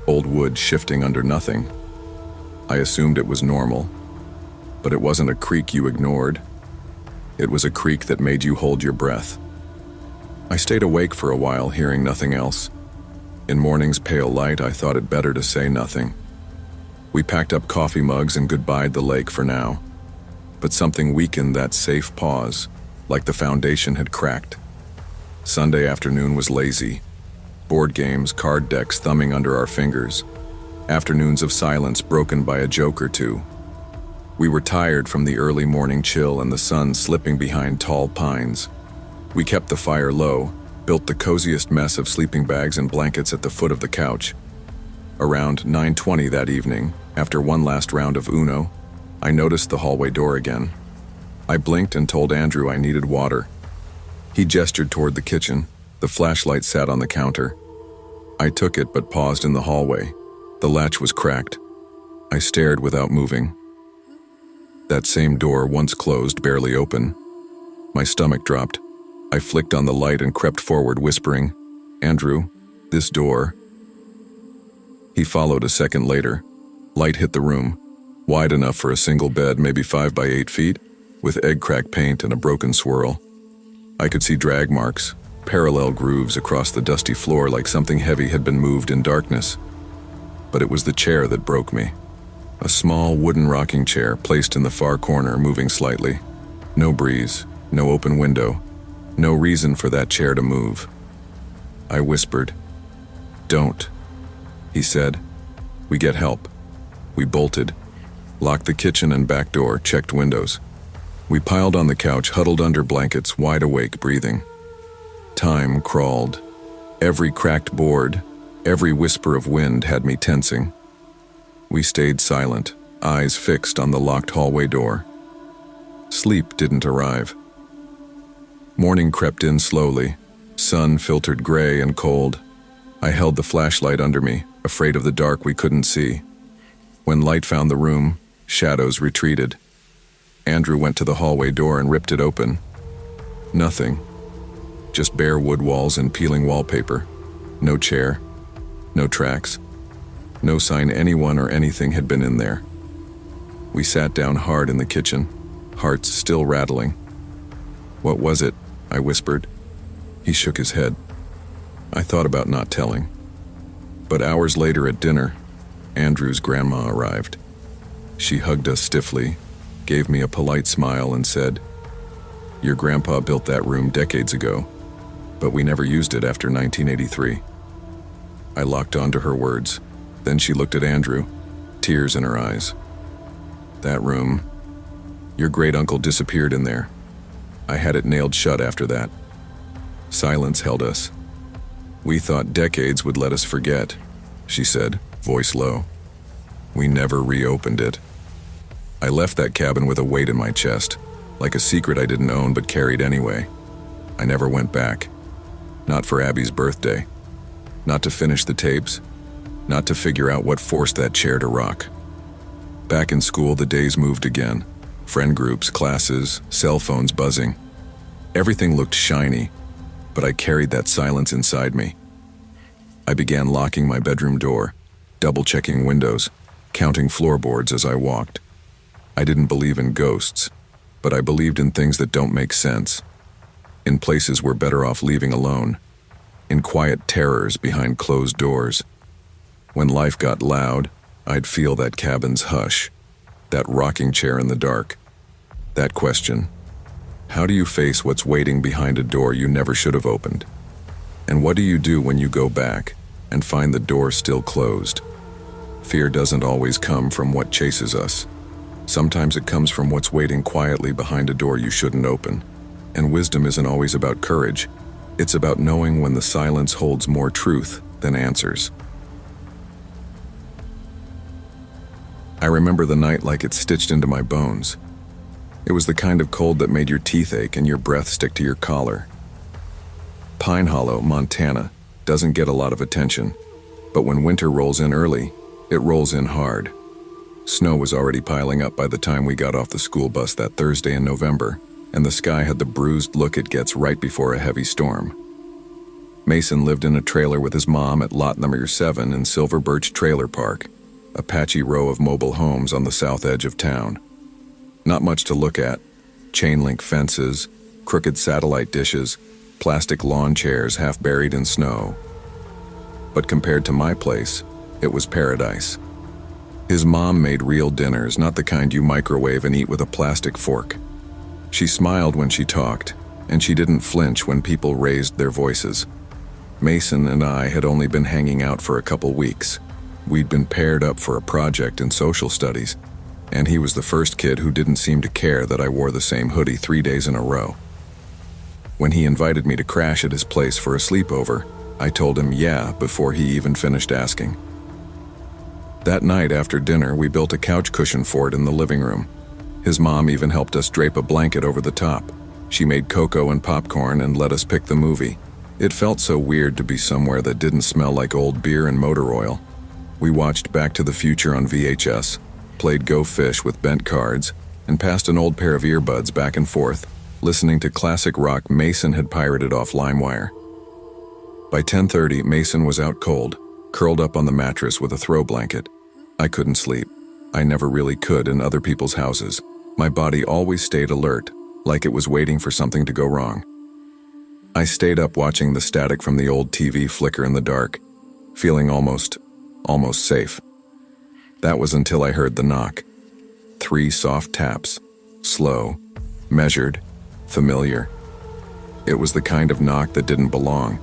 Old wood shifting under nothing. I assumed it was normal, but it wasn't a creak you ignored. It was a creak that made you hold your breath. I stayed awake for a while, hearing nothing else. In morning's pale light, I thought it better to say nothing. We packed up coffee mugs and goodbyed the lake for now. But something weakened that safe pause, like the foundation had cracked. Sunday afternoon was lazy. Board games, card decks thumbing under our fingers. Afternoons of silence broken by a joke or two. We were tired from the early morning chill and the sun slipping behind tall pines. We kept the fire low, built the coziest mess of sleeping bags and blankets at the foot of the couch. Around 9:20 that evening, after one last round of Uno, I noticed the hallway door again. I blinked and told Andrew I needed water. He gestured toward the kitchen. The flashlight sat on the counter. I took it but paused in the hallway. The latch was cracked. I stared without moving. That same door, once closed, barely open. My stomach dropped. I flicked on the light and crept forward, whispering, "Andrew, this door." He followed a second later. Light hit the room, wide enough for a single bed, maybe 5 by 8 feet, with egg crack paint and a broken swirl. I could see drag marks, parallel grooves across the dusty floor like something heavy had been moved in darkness. But it was the chair that broke me. A small wooden rocking chair placed in the far corner, moving slightly. No breeze, no open window, no reason for that chair to move. I whispered, "Don't." He said, "We get help." We bolted, locked the kitchen and back door, checked windows. We piled on the couch, huddled under blankets, wide awake, breathing. Time crawled. Every cracked board, every whisper of wind had me tensing. We stayed silent, eyes fixed on the locked hallway door. Sleep didn't arrive. Morning crept in slowly, sun filtered gray and cold. I held the flashlight under me, afraid of the dark we couldn't see. When light found the room, shadows retreated. Andrew went to the hallway door and ripped it open. Nothing. Just bare wood walls and peeling wallpaper. No chair. No tracks. No sign anyone or anything had been in there. We sat down hard in the kitchen, hearts still rattling. "What was it?" I whispered. He shook his head. I thought about not telling. But hours later at dinner, Andrew's grandma arrived. She hugged us stiffly, gave me a polite smile and said, "Your grandpa built that room decades ago, but we never used it after 1983. I locked onto her words. Then she looked at Andrew, tears in her eyes. "That room, your great-uncle disappeared in there. I had it nailed shut after that." Silence held us. "We thought decades would let us forget," she said, voice low. "We never reopened it." I left that cabin with a weight in my chest, like a secret I didn't own but carried anyway. I never went back. Not for Abby's birthday. Not to finish the tapes. Not to figure out what forced that chair to rock. Back in school, the days moved again. Friend groups, classes, cell phones buzzing. Everything looked shiny, but I carried that silence inside me. I began locking my bedroom door, double-checking windows, counting floorboards as I walked. I didn't believe in ghosts, but I believed in things that don't make sense. In places we're better off leaving alone. In quiet terrors behind closed doors. When life got loud, I'd feel that cabin's hush, that rocking chair in the dark. That question, how do you face what's waiting behind a door you never should have opened? And what do you do when you go back and find the door still closed? Fear doesn't always come from what chases us. Sometimes it comes from what's waiting quietly behind a door you shouldn't open. And wisdom isn't always about courage. It's about knowing when the silence holds more truth than answers. I remember the night like it's stitched into my bones. It was the kind of cold that made your teeth ache and your breath stick to your collar. Pine Hollow, Montana, doesn't get a lot of attention, but when winter rolls in early, it rolls in hard. Snow was already piling up by the time we got off the school bus that Thursday in November, and the sky had the bruised look it gets right before a heavy storm. Mason lived in a trailer with his mom at lot number 7 in Silver Birch Trailer Park, a patchy row of mobile homes on the south edge of town. Not much to look at. Chain-link fences, crooked satellite dishes, plastic lawn chairs half buried in snow. But compared to my place, it was paradise. His mom made real dinners, not the kind you microwave and eat with a plastic fork. She smiled when she talked, and she didn't flinch when people raised their voices. Mason and I had only been hanging out for a couple weeks. We'd been paired up for a project in social studies, and he was the first kid who didn't seem to care that I wore the same hoodie 3 days in a row. When he invited me to crash at his place for a sleepover, I told him yeah before he even finished asking. That night after dinner, we built a couch cushion fort in the living room. His mom even helped us drape a blanket over the top. She made cocoa and popcorn and let us pick the movie. It felt so weird to be somewhere that didn't smell like old beer and motor oil. We watched Back to the Future on VHS, played Go Fish with bent cards, and passed an old pair of earbuds back and forth, listening to classic rock Mason had pirated off LimeWire. By 10:30, Mason was out cold, curled up on the mattress with a throw blanket. I couldn't sleep. I never really could in other people's houses. My body always stayed alert, like it was waiting for something to go wrong. I stayed up watching the static from the old TV flicker in the dark, feeling almost safe. That was until I heard the knock. 3 soft taps, slow, measured, familiar. It was the kind of knock that didn't belong.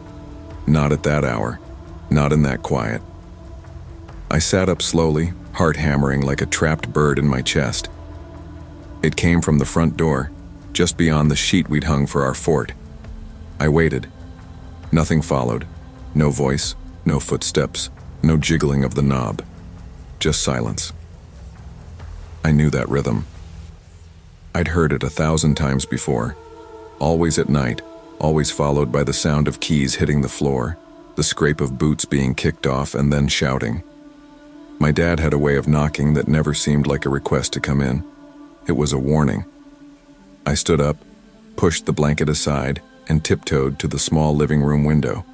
Not at that hour, not in that quiet. I sat up slowly, heart hammering like a trapped bird in my chest. It came from the front door, just beyond the sheet we'd hung for our fort. I waited. Nothing followed. No voice, no footsteps, no jiggling of the knob. Just silence. I knew that rhythm. I'd heard it 1,000 times before, always at night, always followed by the sound of keys hitting the floor, the scrape of boots being kicked off, and then shouting. My dad had a way of knocking that never seemed like a request to come in. It was a warning. I stood up, pushed the blanket aside, and tiptoed to the small living room window.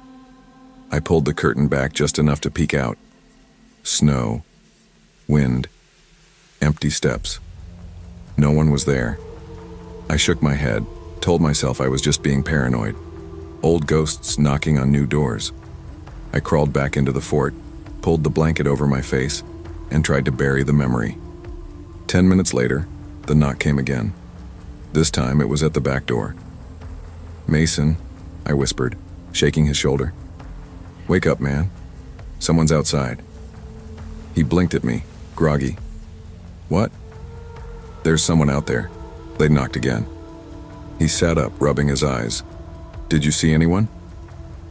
I pulled the curtain back just enough to peek out. Snow, wind, empty steps. No one was there. I shook my head, told myself I was just being paranoid. Old ghosts knocking on new doors. I crawled back into the fort, pulled the blanket over my face, and tried to bury the memory. 10 minutes later, the knock came again. This time it was at the back door. "Mason," I whispered, shaking his shoulder. "Wake up, man. Someone's outside." He blinked at me, groggy. "What?" "There's someone out there." They knocked again. He sat up, rubbing his eyes. "Did you see anyone?"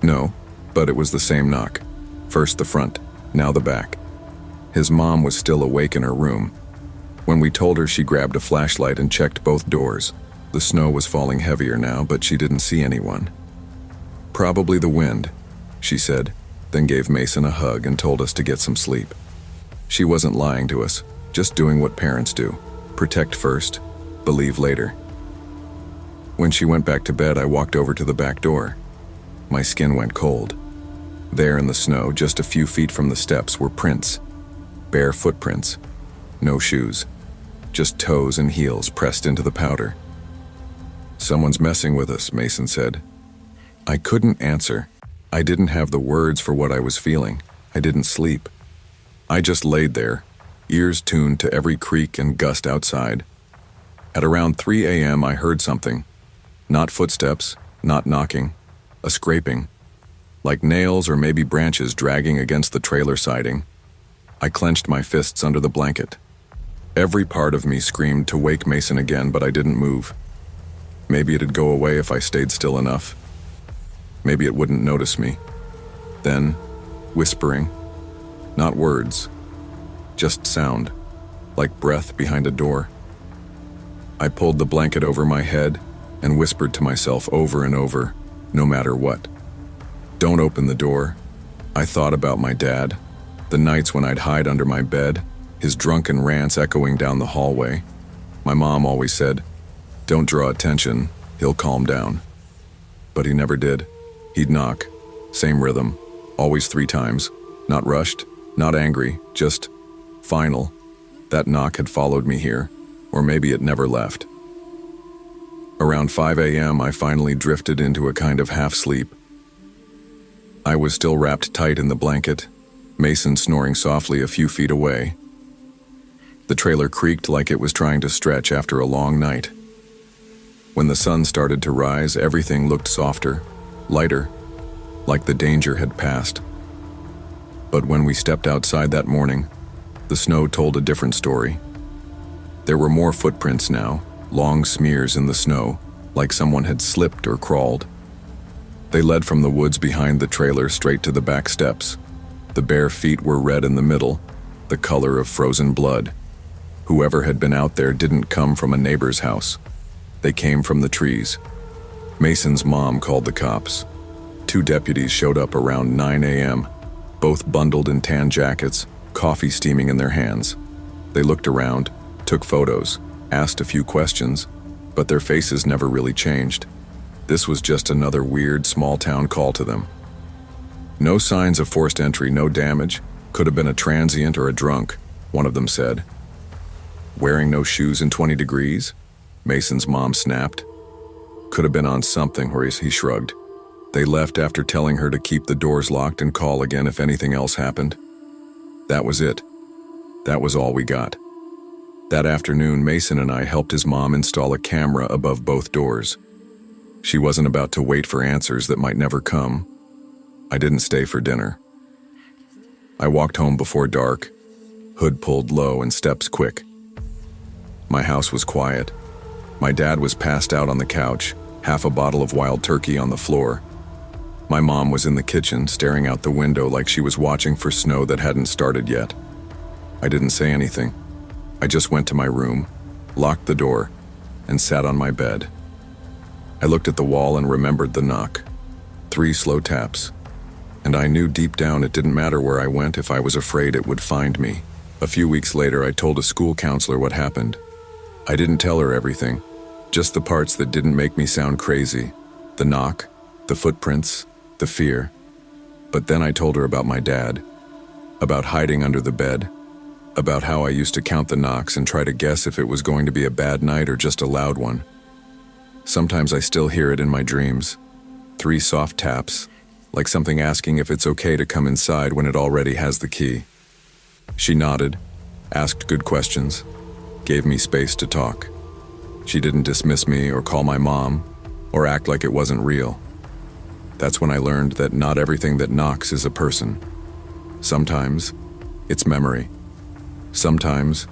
"No, but it was the same knock. First the front, now the back." His mom was still awake in her room. When we told her, she grabbed a flashlight and checked both doors. The snow was falling heavier now, but she didn't see anyone. "Probably the wind," she said, then gave Mason a hug and told us to get some sleep. She wasn't lying to us, just doing what parents do. Protect first, believe later. When she went back to bed, I walked over to the back door. My skin went cold. There in the snow, just a few feet from the steps, were prints. Bare footprints. No shoes. Just toes and heels pressed into the powder. "Someone's messing with us," Mason said. I couldn't answer. I didn't have the words for what I was feeling. I didn't sleep. I just laid there, ears tuned to every creak and gust outside. At around 3 a.m. I heard something. Not footsteps, not knocking, a scraping, like nails or maybe branches dragging against the trailer siding. I clenched my fists under the blanket. Every part of me screamed to wake Mason again, but I didn't move. Maybe it'd go away if I stayed still enough. Maybe it wouldn't notice me. Then, whispering, not words, just sound, like breath behind a door. I pulled the blanket over my head and whispered to myself over and over, no matter what. "Don't open the door." I thought about my dad, the nights when I'd hide under my bed, his drunken rants echoing down the hallway. My mom always said, "Don't draw attention, he'll calm down." But he never did. He'd knock, same rhythm, always 3 times, not rushed, not angry, just final. That knock had followed me here, or maybe it never left. Around 5 a.m., I finally drifted into a kind of half-sleep. I was still wrapped tight in the blanket, Mason snoring softly a few feet away. The trailer creaked like it was trying to stretch after a long night. When the sun started to rise, everything looked softer, lighter, like the danger had passed. But when we stepped outside that morning, the snow told a different story. There were more footprints now, long smears in the snow, like someone had slipped or crawled. They led from the woods behind the trailer straight to the back steps. The bare feet were red in the middle, the color of frozen blood. Whoever had been out there didn't come from a neighbor's house. They came from the trees. Mason's mom called the cops. 2 deputies showed up around 9 a.m., both bundled in tan jackets, coffee steaming in their hands. They looked around, took photos, asked a few questions, but their faces never really changed. This was just another weird small-town call to them. "No signs of forced entry, no damage. Could have been a transient or a drunk," one of them said. "Wearing no shoes in 20 degrees?" Mason's mom snapped. "Could have been on something," he shrugged. "They left after telling her to keep the doors locked and call again if anything else happened." That was it. That was all we got. That afternoon, Mason and I helped his mom install a camera above both doors. She wasn't about to wait for answers that might never come. I didn't stay for dinner. I walked home before dark, hood pulled low and steps quick. My house was quiet. My dad was passed out on the couch, half a bottle of wild turkey on the floor. My mom was in the kitchen, staring out the window like she was watching for snow that hadn't started yet. I didn't say anything. I just went to my room, locked the door, and sat on my bed. I looked at the wall and remembered the knock. 3 slow taps. And I knew deep down it didn't matter where I went if I was afraid it would find me. A few weeks later, I told a school counselor what happened. I didn't tell her everything, just the parts that didn't make me sound crazy. The knock, the footprints, the fear. But then I told her about my dad, about hiding under the bed, about how I used to count the knocks and try to guess if it was going to be a bad night or just a loud one. Sometimes I still hear it in my dreams. 3 soft taps, like something asking if it's okay to come inside when it already has the key. She nodded, asked good questions, gave me space to talk. She didn't dismiss me or call my mom or act like it wasn't real. That's when I learned that not everything that knocks is a person. Sometimes it's memory. Sometimes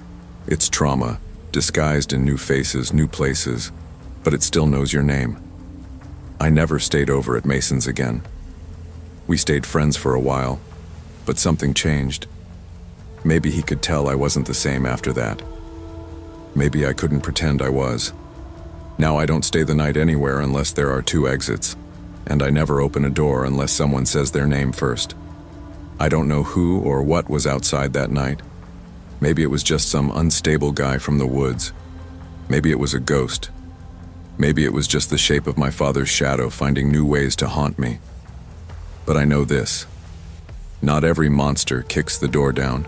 it's trauma, disguised in new faces, new places, but it still knows your name. I never stayed over at Mason's again. We stayed friends for a while, but something changed. Maybe he could tell I wasn't the same after that. Maybe I couldn't pretend I was. Now I don't stay the night anywhere unless there are 2 exits, and I never open a door unless someone says their name first. I don't know who or what was outside that night. Maybe it was just some unstable guy from the woods. Maybe it was a ghost. Maybe it was just the shape of my father's shadow finding new ways to haunt me. But I know this. Not every monster kicks the door down.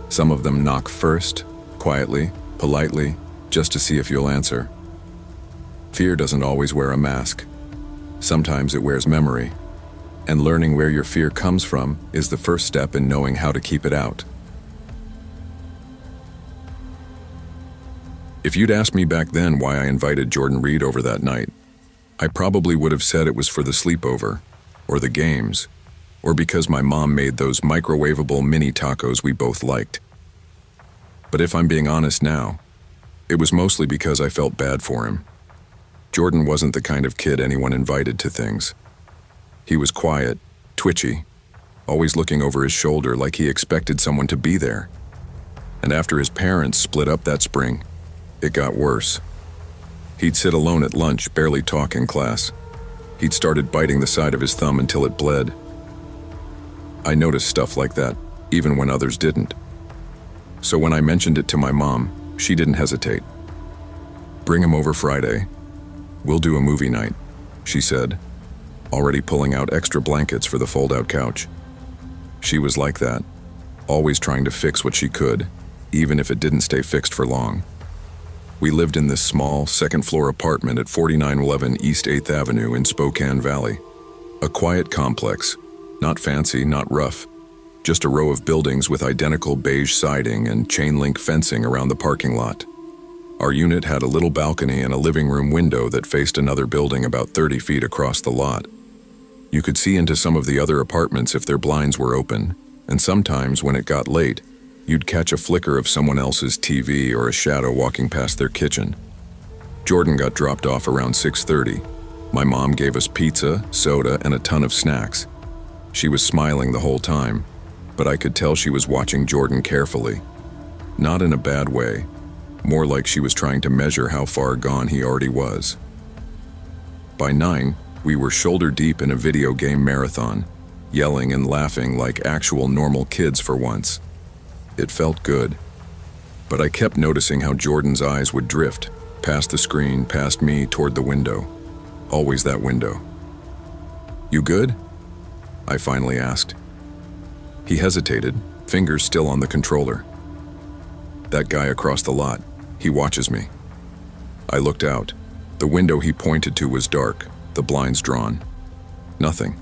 Some of them knock first, quietly, politely, just to see if you'll answer. Fear doesn't always wear a mask. Sometimes it wears memory. And learning where your fear comes from is the first step in knowing how to keep it out. If you'd asked me back then why I invited Jordan Reed over that night, I probably would have said it was for the sleepover, or the games, or because my mom made those microwavable mini tacos we both liked. But if I'm being honest now, it was mostly because I felt bad for him. Jordan wasn't the kind of kid anyone invited to things. He was quiet, twitchy, always looking over his shoulder like he expected someone to be there. And after his parents split up that spring, it got worse. He'd sit alone at lunch, barely talk in class. He'd started biting the side of his thumb until it bled. I noticed stuff like that, even when others didn't. So when I mentioned it to my mom, she didn't hesitate. "Bring him over Friday. We'll do a movie night," she said, already pulling out extra blankets for the fold-out couch. She was like that, always trying to fix what she could, even if it didn't stay fixed for long. We lived in this small, second-floor apartment at 4911 East 8th Avenue in Spokane Valley. A quiet complex, not fancy, not rough, just a row of buildings with identical beige siding and chain-link fencing around the parking lot. Our unit had a little balcony and a living room window that faced another building about 30 feet across the lot. You could see into some of the other apartments if their blinds were open, and sometimes when it got late, you'd catch a flicker of someone else's TV or a shadow walking past their kitchen. Jordan got dropped off around 6:30. My mom gave us pizza, soda, and a ton of snacks. She was smiling the whole time, but I could tell she was watching Jordan carefully. Not in a bad way, more like she was trying to measure how far gone he already was. By 9, we were shoulder deep in a video game marathon, yelling and laughing like actual normal kids for once. It felt good. But I kept noticing how Jordan's eyes would drift, past the screen, past me, toward the window. Always that window. "You good?" I finally asked. He hesitated, fingers still on the controller. "That guy across the lot, he watches me." I looked out. The window he pointed to was dark, the blinds drawn. Nothing.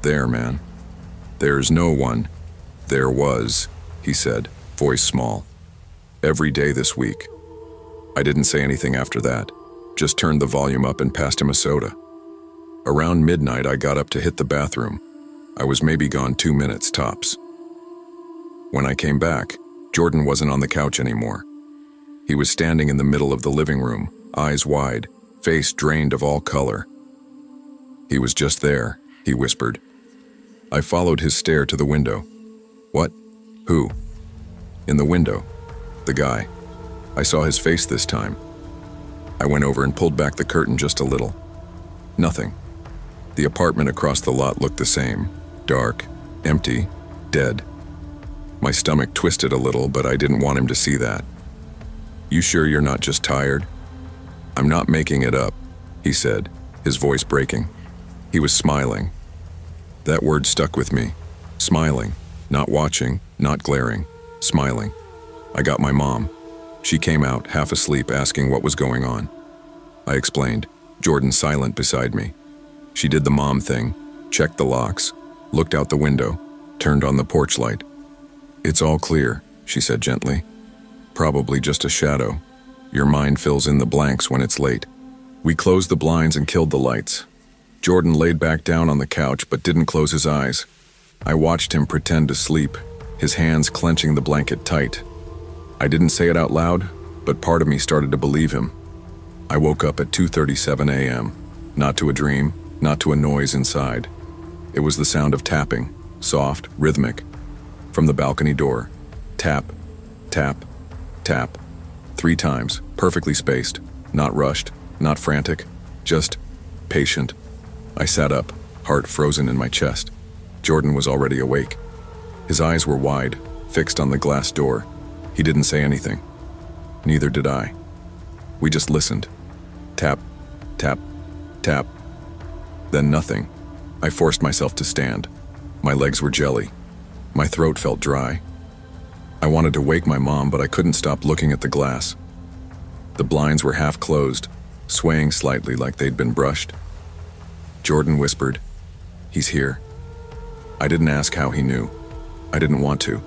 "There, man. There's no one. There was," he said, voice small. "Every day this week." I didn't say anything after that, just turned the volume up and passed him a soda. Around midnight, I got up to hit the bathroom. I was maybe gone 2 minutes tops. When I came back, Jordan wasn't on the couch anymore. He was standing in the middle of the living room, eyes wide, face drained of all color. "He was just there," he whispered. I followed his stare to the window. "What? Who?" "In the window. The guy. I saw his face this time. I went over and pulled back the curtain just a little. Nothing. The apartment across the lot looked the same. Dark, empty, dead. My stomach twisted a little, but I didn't want him to see that. "You sure you're not just tired?" "I'm not making it up," he said, his voice breaking. He was smiling. That word stuck with me. Smiling. Not watching, not glaring. Smiling. I got my mom. She came out, half asleep, asking what was going on. I explained, Jordan silent beside me. She did the mom thing, checked the locks, looked out the window, turned on the porch light. "It's all clear," she said gently. "Probably just a shadow. Your mind fills in the blanks when it's late." We closed the blinds and killed the lights. Jordan laid back down on the couch but didn't close his eyes. I watched him pretend to sleep, his hands clenching the blanket tight. I didn't say it out loud, but part of me started to believe him. I woke up at 2:37 a.m., not to a dream, not to a noise inside. It was the sound of tapping, soft, rhythmic, from the balcony door. Tap, tap, tap. 3 times, perfectly spaced, not rushed, not frantic, just patient. I sat up, heart frozen in my chest. Jordan was already awake. His eyes were wide, fixed on the glass door. He didn't say anything. Neither did I. We just listened. Tap, tap, tap. Then nothing. I forced myself to stand. My legs were jelly. My throat felt dry. I wanted to wake my mom, but I couldn't stop looking at the glass. The blinds were half closed, swaying slightly like they'd been brushed. Jordan whispered, "He's here." I didn't ask how he knew. I didn't want to.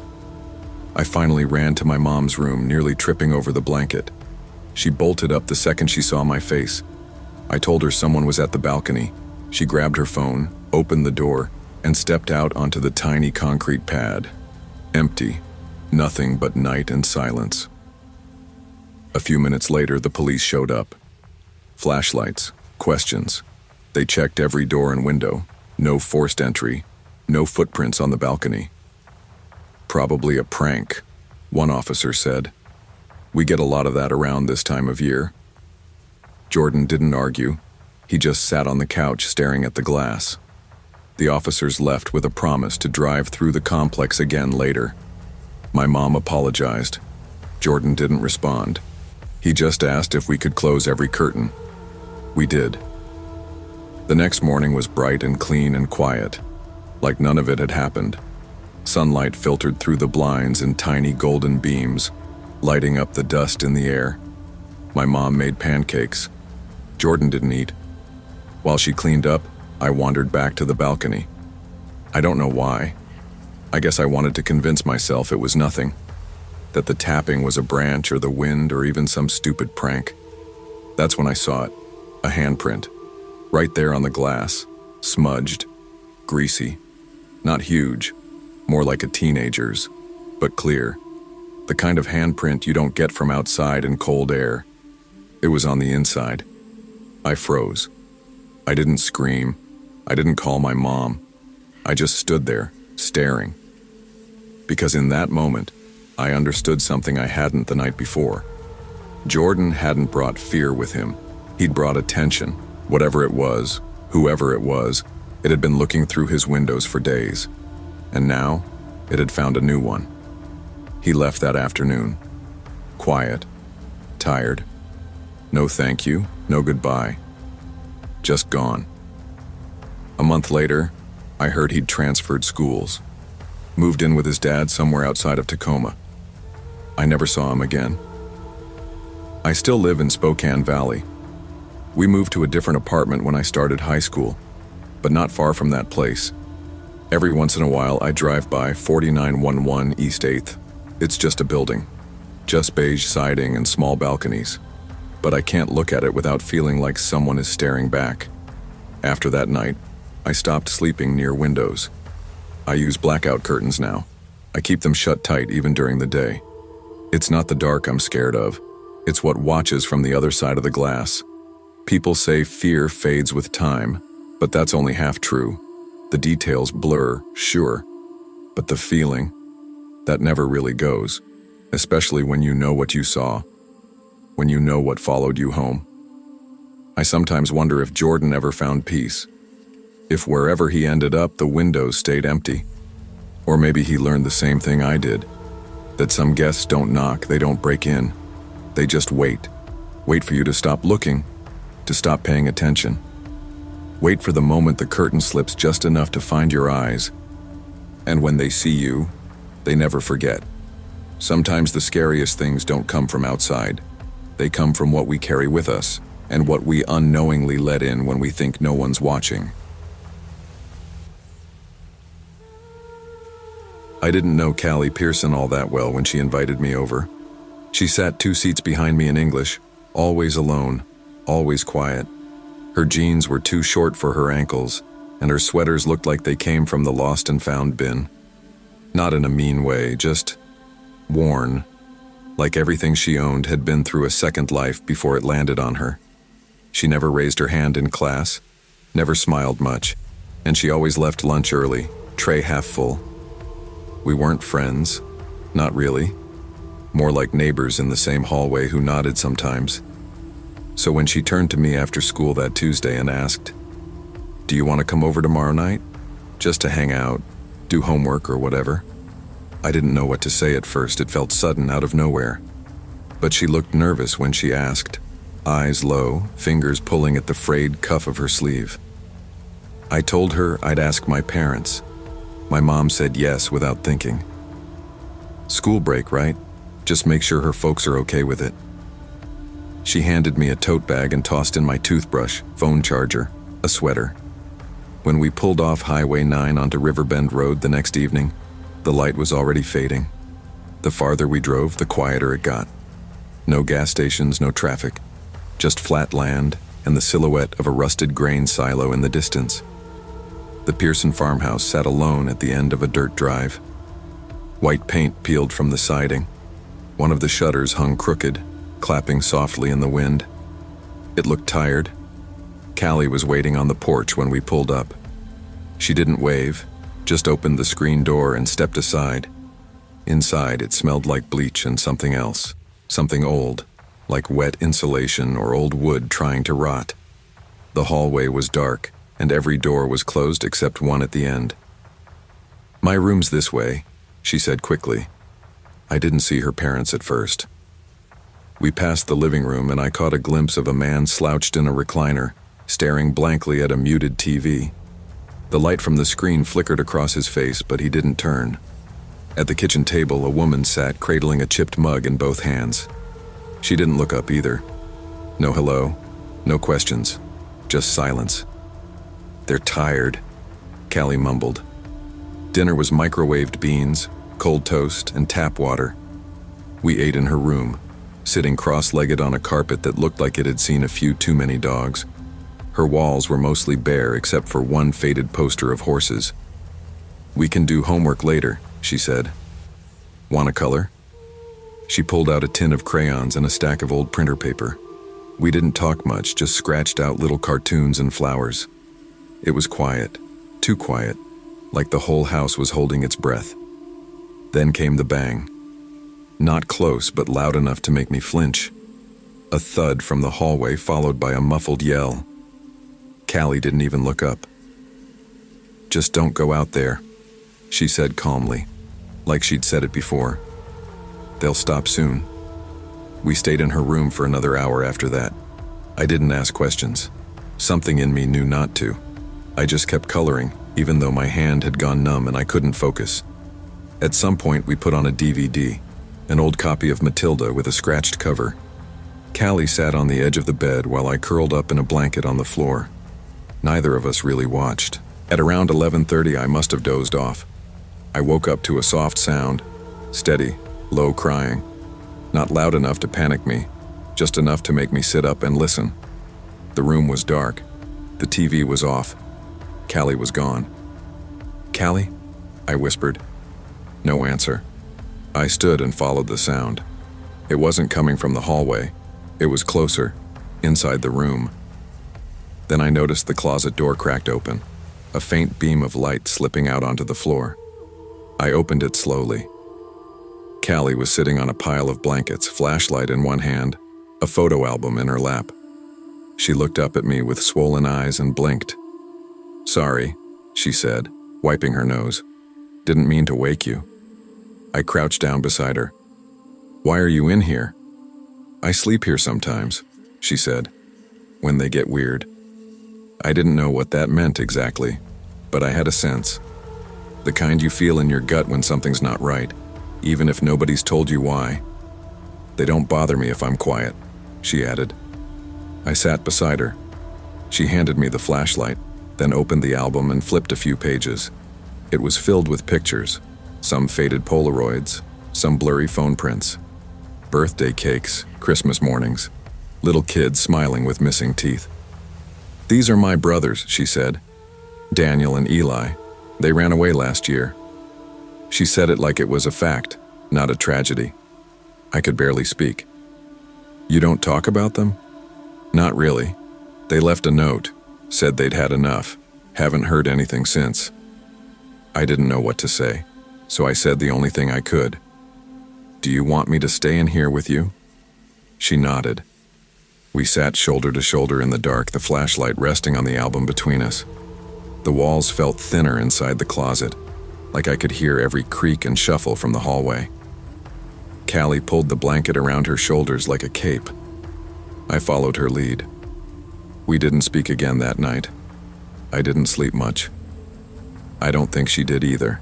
I finally ran to my mom's room, nearly tripping over the blanket. She bolted up the second she saw my face. I told her someone was at the balcony. She grabbed her phone, opened the door, and stepped out onto the tiny concrete pad. Empty. Nothing but night and silence. A few minutes later, the police showed up. Flashlights, questions. They checked every door and window. No forced entry. No footprints on the balcony. "Probably a prank," one officer said. "We get a lot of that around this time of year." Jordan didn't argue. He just sat on the couch staring at the glass. The officers left with a promise to drive through the complex again later. My mom apologized. Jordan didn't respond. He just asked if we could close every curtain. We did. The next morning was bright and clean and quiet, like none of it had happened. Sunlight filtered through the blinds in tiny golden beams, lighting up the dust in the air. My mom made pancakes. Jordan didn't eat. While she cleaned up, I wandered back to the balcony. I don't know why. I guess I wanted to convince myself it was nothing, that the tapping was a branch or the wind or even some stupid prank. That's when I saw it, a handprint, right there on the glass, smudged, greasy, not huge, more like a teenager's, but clear. The kind of handprint you don't get from outside in cold air. It was on the inside. I froze. I didn't scream. I didn't call my mom. I just stood there, staring. Because in that moment, I understood something I hadn't the night before. Jordan hadn't brought fear with him. He'd brought attention. Whatever it was, whoever it was, it had been looking through his windows for days. And now, it had found a new one. He left that afternoon. Quiet. Tired. No thank you, no goodbye. Just gone. A month later, I heard he'd transferred schools. Moved in with his dad somewhere outside of Tacoma. I never saw him again. I still live in Spokane Valley. We moved to a different apartment when I started high school, but not far from that place. Every once in a while, I drive by 4911 East 8th. It's just a building, just beige siding and small balconies. But I can't look at it without feeling like someone is staring back. After that night, I stopped sleeping near windows. I use blackout curtains now. I keep them shut tight even during the day. It's not the dark I'm scared of. It's what watches from the other side of the glass. People say fear fades with time, but that's only half true. The details blur, sure, but the feeling, that never really goes. especially when you know what you saw, when you know what followed you home. I sometimes wonder if Jordan ever found peace, if wherever he ended up, the windows stayed empty. Or maybe he learned the same thing I did, that some guests don't knock, they don't break in. They just wait. Wait for you to stop looking, to stop paying attention. Wait for the moment the curtain slips just enough to find your eyes. And when they see you, they never forget. Sometimes the scariest things don't come from outside. They come from what we carry with us, and what we unknowingly let in when we think no one's watching. I didn't know Callie Pearson all that well when she invited me over. She sat 2 seats behind me in English, always alone, always quiet. Her jeans were too short for her ankles, and her sweaters looked like they came from the lost and found bin. Not in a mean way, just worn, like everything she owned had been through a second life before it landed on her. She never raised her hand in class, never smiled much, and she always left lunch early, tray half full. We weren't friends, not really. More like neighbors in the same hallway who nodded sometimes. So when she turned to me after school that Tuesday and asked, "Do you want to come over tomorrow night? Just to hang out, do homework or whatever?" I didn't know what to say at first. It felt sudden, out of nowhere. But she looked nervous when she asked, eyes low, fingers pulling at the frayed cuff of her sleeve. I told her I'd ask my parents. My mom said yes without thinking. School break, right? Just make sure her folks are okay with it. She handed me a tote bag and tossed in my toothbrush, phone charger, a sweater. When we pulled off Highway 9 onto Riverbend Road the next evening, the light was already fading. The farther we drove, the quieter it got. No gas stations, no traffic, just flat land and the silhouette of a rusted grain silo in the distance. The Pearson farmhouse sat alone at the end of a dirt drive. White paint peeled from the siding. One of the shutters hung crooked, clapping softly in the wind. It looked tired. Callie was waiting on the porch when we pulled up. She didn't wave, just opened the screen door and stepped aside. Inside, it smelled like bleach and something else, something old, like wet insulation or old wood trying to rot. The hallway was dark, and every door was closed except one at the end. "My room's this way," she said quickly. I didn't see her parents at first. We passed the living room and I caught a glimpse of a man slouched in a recliner, staring blankly at a muted TV. The light from the screen flickered across his face, but he didn't turn. At the kitchen table, a woman sat cradling a chipped mug in both hands. She didn't look up either. No hello, no questions, just silence. "They're tired," Callie mumbled. Dinner was microwaved beans, cold toast, and tap water. We ate in her room, sitting cross-legged on a carpet that looked like it had seen a few too many dogs. Her walls were mostly bare except for one faded poster of horses. "We can do homework later," she said. "Want a color?" She pulled out a tin of crayons and a stack of old printer paper. We didn't talk much, just scratched out little cartoons and flowers. It was quiet, too quiet, like the whole house was holding its breath. Then came the bang. Not close, but loud enough to make me flinch. A thud from the hallway followed by a muffled yell. Callie didn't even look up. "Just don't go out there," she said calmly, like she'd said it before. "They'll stop soon." We stayed in her room for another hour after that. I didn't ask questions. Something in me knew not to. I just kept coloring, even though my hand had gone numb and I couldn't focus. At some point, we put on a DVD, an old copy of Matilda with a scratched cover. Callie sat on the edge of the bed while I curled up in a blanket on the floor. Neither of us really watched. At around 11:30, I must have dozed off. I woke up to a soft sound, steady, low crying. Not loud enough to panic me, just enough to make me sit up and listen. The room was dark. The TV was off. Callie was gone. "Callie?" I whispered. No answer. I stood and followed the sound. It wasn't coming from the hallway. It was closer, inside the room. Then I noticed the closet door cracked open, a faint beam of light slipping out onto the floor. I opened it slowly. Callie was sitting on a pile of blankets, flashlight in one hand, a photo album in her lap. She looked up at me with swollen eyes and blinked. "Sorry," she said, wiping her nose. "Didn't mean to wake you." I crouched down beside her. "Why are you in here?" "I sleep here sometimes," she said, "when they get weird." I didn't know what that meant exactly, but I had a sense. The kind you feel in your gut when something's not right, even if nobody's told you why. "They don't bother me if I'm quiet," she added. I sat beside her. She handed me the flashlight, then opened the album and flipped a few pages. It was filled with pictures, some faded Polaroids, some blurry phone prints. Birthday cakes, Christmas mornings, little kids smiling with missing teeth. "These are my brothers," she said. "Daniel and Eli. They ran away last year." She said it like it was a fact, not a tragedy. I could barely speak. "You don't talk about them?" "Not really. They left a note, said they'd had enough. Haven't heard anything since." I didn't know what to say, so I said the only thing I could. "Do you want me to stay in here with you?" She nodded. We sat shoulder to shoulder in the dark, the flashlight resting on the album between us. The walls felt thinner inside the closet, like I could hear every creak and shuffle from the hallway. Callie pulled the blanket around her shoulders like a cape. I followed her lead. We didn't speak again that night. I didn't sleep much. I don't think she did either.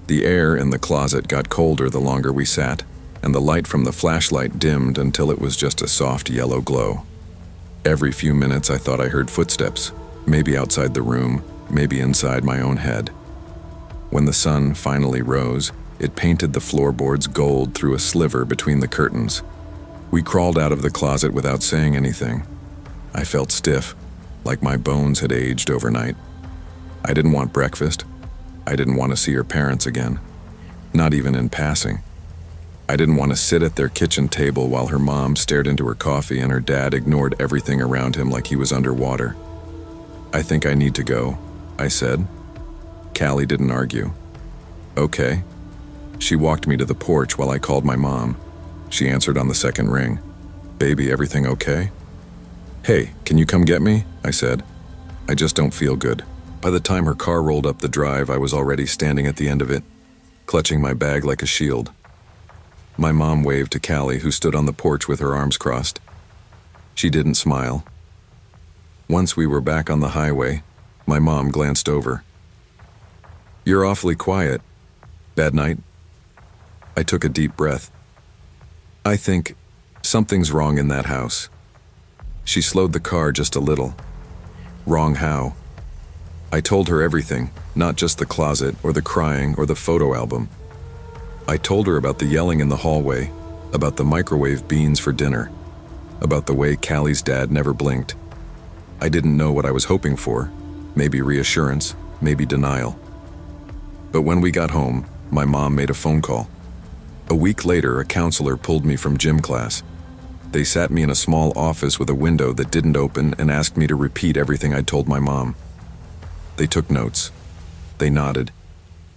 The air in the closet got colder the longer we sat, and the light from the flashlight dimmed until it was just a soft yellow glow. Every few minutes I thought I heard footsteps, maybe outside the room, maybe inside my own head. When the sun finally rose, it painted the floorboards gold through a sliver between the curtains. We crawled out of the closet without saying anything. I felt stiff, like my bones had aged overnight. I didn't want breakfast. I didn't want to see her parents again, not even in passing. I didn't want to sit at their kitchen table while her mom stared into her coffee and her dad ignored everything around him like he was underwater. "I think I need to go," I said. Callie didn't argue. "Okay." She walked me to the porch while I called my mom. She answered on the second ring. "Baby, everything okay?" "Hey, can you come get me?" I said. "I just don't feel good." By the time her car rolled up the drive, I was already standing at the end of it, clutching my bag like a shield. My mom waved to Callie, who stood on the porch with her arms crossed. She didn't smile. Once we were back on the highway, my mom glanced over. "You're awfully quiet. Bad night?" I took a deep breath. "I think something's wrong in that house." She slowed the car just a little. "Wrong how?" I told her everything, not just the closet or the crying or the photo album. I told her about the yelling in the hallway, about the microwave beans for dinner, about the way Callie's dad never blinked. I didn't know what I was hoping for, maybe reassurance, maybe denial. But when we got home, my mom made a phone call. A week later, a counselor pulled me from gym class. They sat me in a small office with a window that didn't open and asked me to repeat everything I'd told my mom. They took notes. They nodded.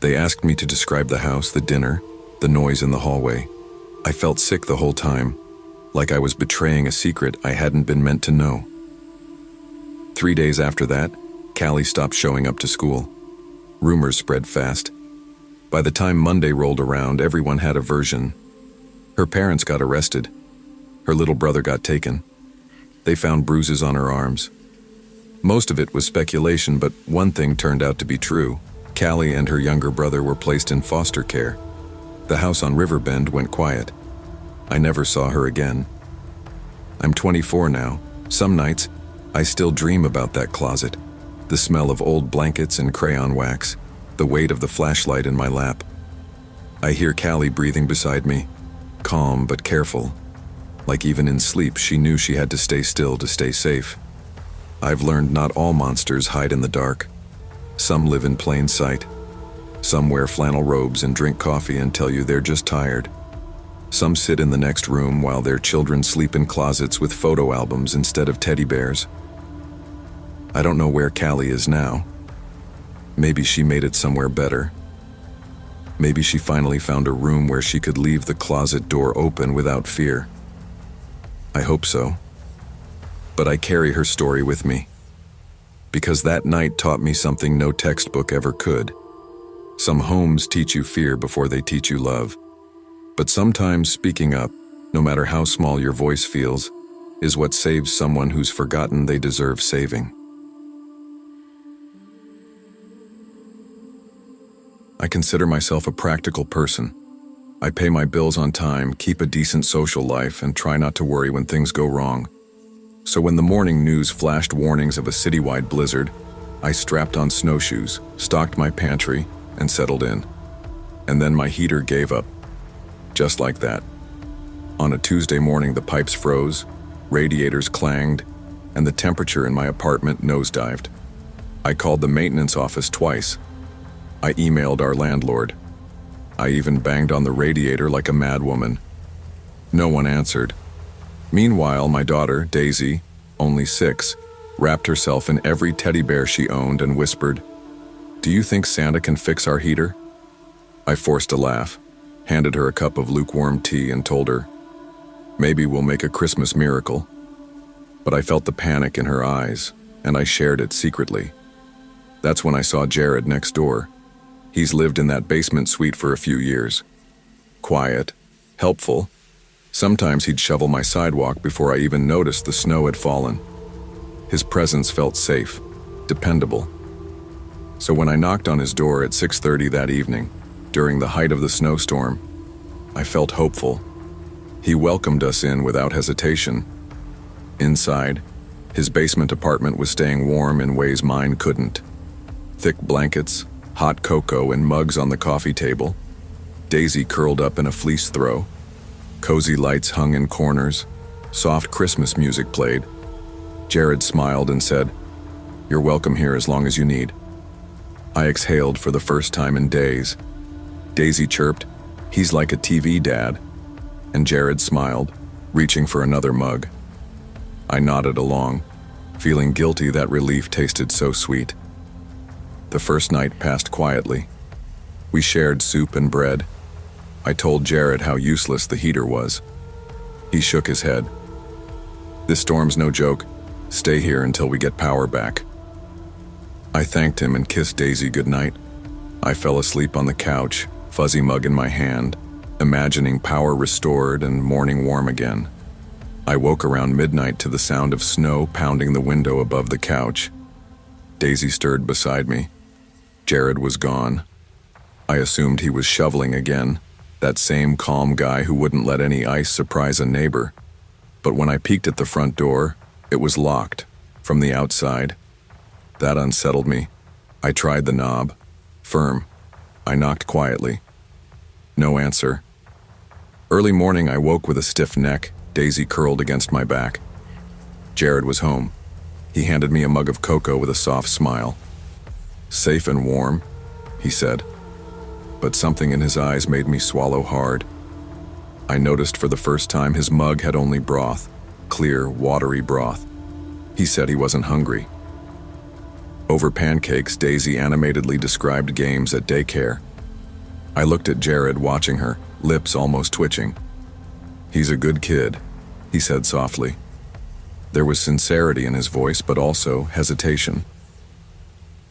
They asked me to describe the house, the dinner, the noise in the hallway. I felt sick the whole time, like I was betraying a secret I hadn't been meant to know. 3 days after that, Callie stopped showing up to school. Rumors spread fast. By the time Monday rolled around, everyone had a version. Her parents got arrested. Her little brother got taken. They found bruises on her arms. Most of it was speculation, but one thing turned out to be true. Callie and her younger brother were placed in foster care. The house on Riverbend went quiet. I never saw her again. I'm 24 now. Some nights, I still dream about that closet. The smell of old blankets and crayon wax. The weight of the flashlight in my lap. I hear Callie breathing beside me, calm but careful. Like even in sleep, she knew she had to stay still to stay safe. I've learned not all monsters hide in the dark. Some live in plain sight. Some wear flannel robes and drink coffee and tell you they're just tired. Some sit in the next room while their children sleep in closets with photo albums instead of teddy bears. I don't know where Callie is now. Maybe she made it somewhere better. Maybe she finally found a room where she could leave the closet door open without fear. I hope so. But I carry her story with me. Because that night taught me something no textbook ever could. Some homes teach you fear before they teach you love. But sometimes speaking up, no matter how small your voice feels, is what saves someone who's forgotten they deserve saving. I consider myself a practical person. I pay my bills on time, keep a decent social life, and try not to worry when things go wrong. So when the morning news flashed warnings of a citywide blizzard, I strapped on snowshoes, stocked my pantry, and settled in. And then my heater gave up. Just like that. On a Tuesday morning, the pipes froze, radiators clanged, and the temperature in my apartment nosedived. I called the maintenance office twice. I emailed our landlord. I even banged on the radiator like a madwoman. No one answered. Meanwhile, my daughter, Daisy, only 6, wrapped herself in every teddy bear she owned and whispered, "Do you think Santa can fix our heater?" I forced a laugh, handed her a cup of lukewarm tea, and told her, "Maybe we'll make a Christmas miracle." But I felt the panic in her eyes, and I shared it secretly. That's when I saw Jared next door. He's lived in that basement suite for a few years. Quiet, helpful. Sometimes he'd shovel my sidewalk before I even noticed the snow had fallen. His presence felt safe, dependable. So when I knocked on his door at 6:30 that evening, during the height of the snowstorm, I felt hopeful. He welcomed us in without hesitation. Inside, his basement apartment was staying warm in ways mine couldn't. Thick blankets, hot cocoa, and mugs on the coffee table. Daisy curled up in a fleece throw. Cozy lights hung in corners. Soft Christmas music played. Jared smiled and said, "You're welcome here as long as you need." I exhaled for the first time in days. Daisy chirped, "He's like a TV dad." And Jared smiled, reaching for another mug. I nodded along, feeling guilty that relief tasted so sweet. The first night passed quietly. We shared soup and bread. I told Jared how useless the heater was. He shook his head. "This storm's no joke. Stay here until we get power back." I thanked him and kissed Daisy goodnight. I fell asleep on the couch, fuzzy mug in my hand, imagining power restored and morning warm again. I woke around midnight to the sound of snow pounding the window above the couch. Daisy stirred beside me. Jared was gone. I assumed he was shoveling again, that same calm guy who wouldn't let any ice surprise a neighbor. But when I peeked at the front door, it was locked, from the outside. That unsettled me. I tried the knob. Firm. I knocked quietly. No answer. Early morning, I woke with a stiff neck, Daisy curled against my back. Jared was home. He handed me a mug of cocoa with a soft smile. "Safe and warm," he said. But something in his eyes made me swallow hard. I noticed for the first time his mug had only broth, clear, watery broth. He said he wasn't hungry. Over pancakes, Daisy animatedly described games at daycare. I looked at Jared, watching her, lips almost twitching. "He's a good kid," he said softly. There was sincerity in his voice, but also hesitation.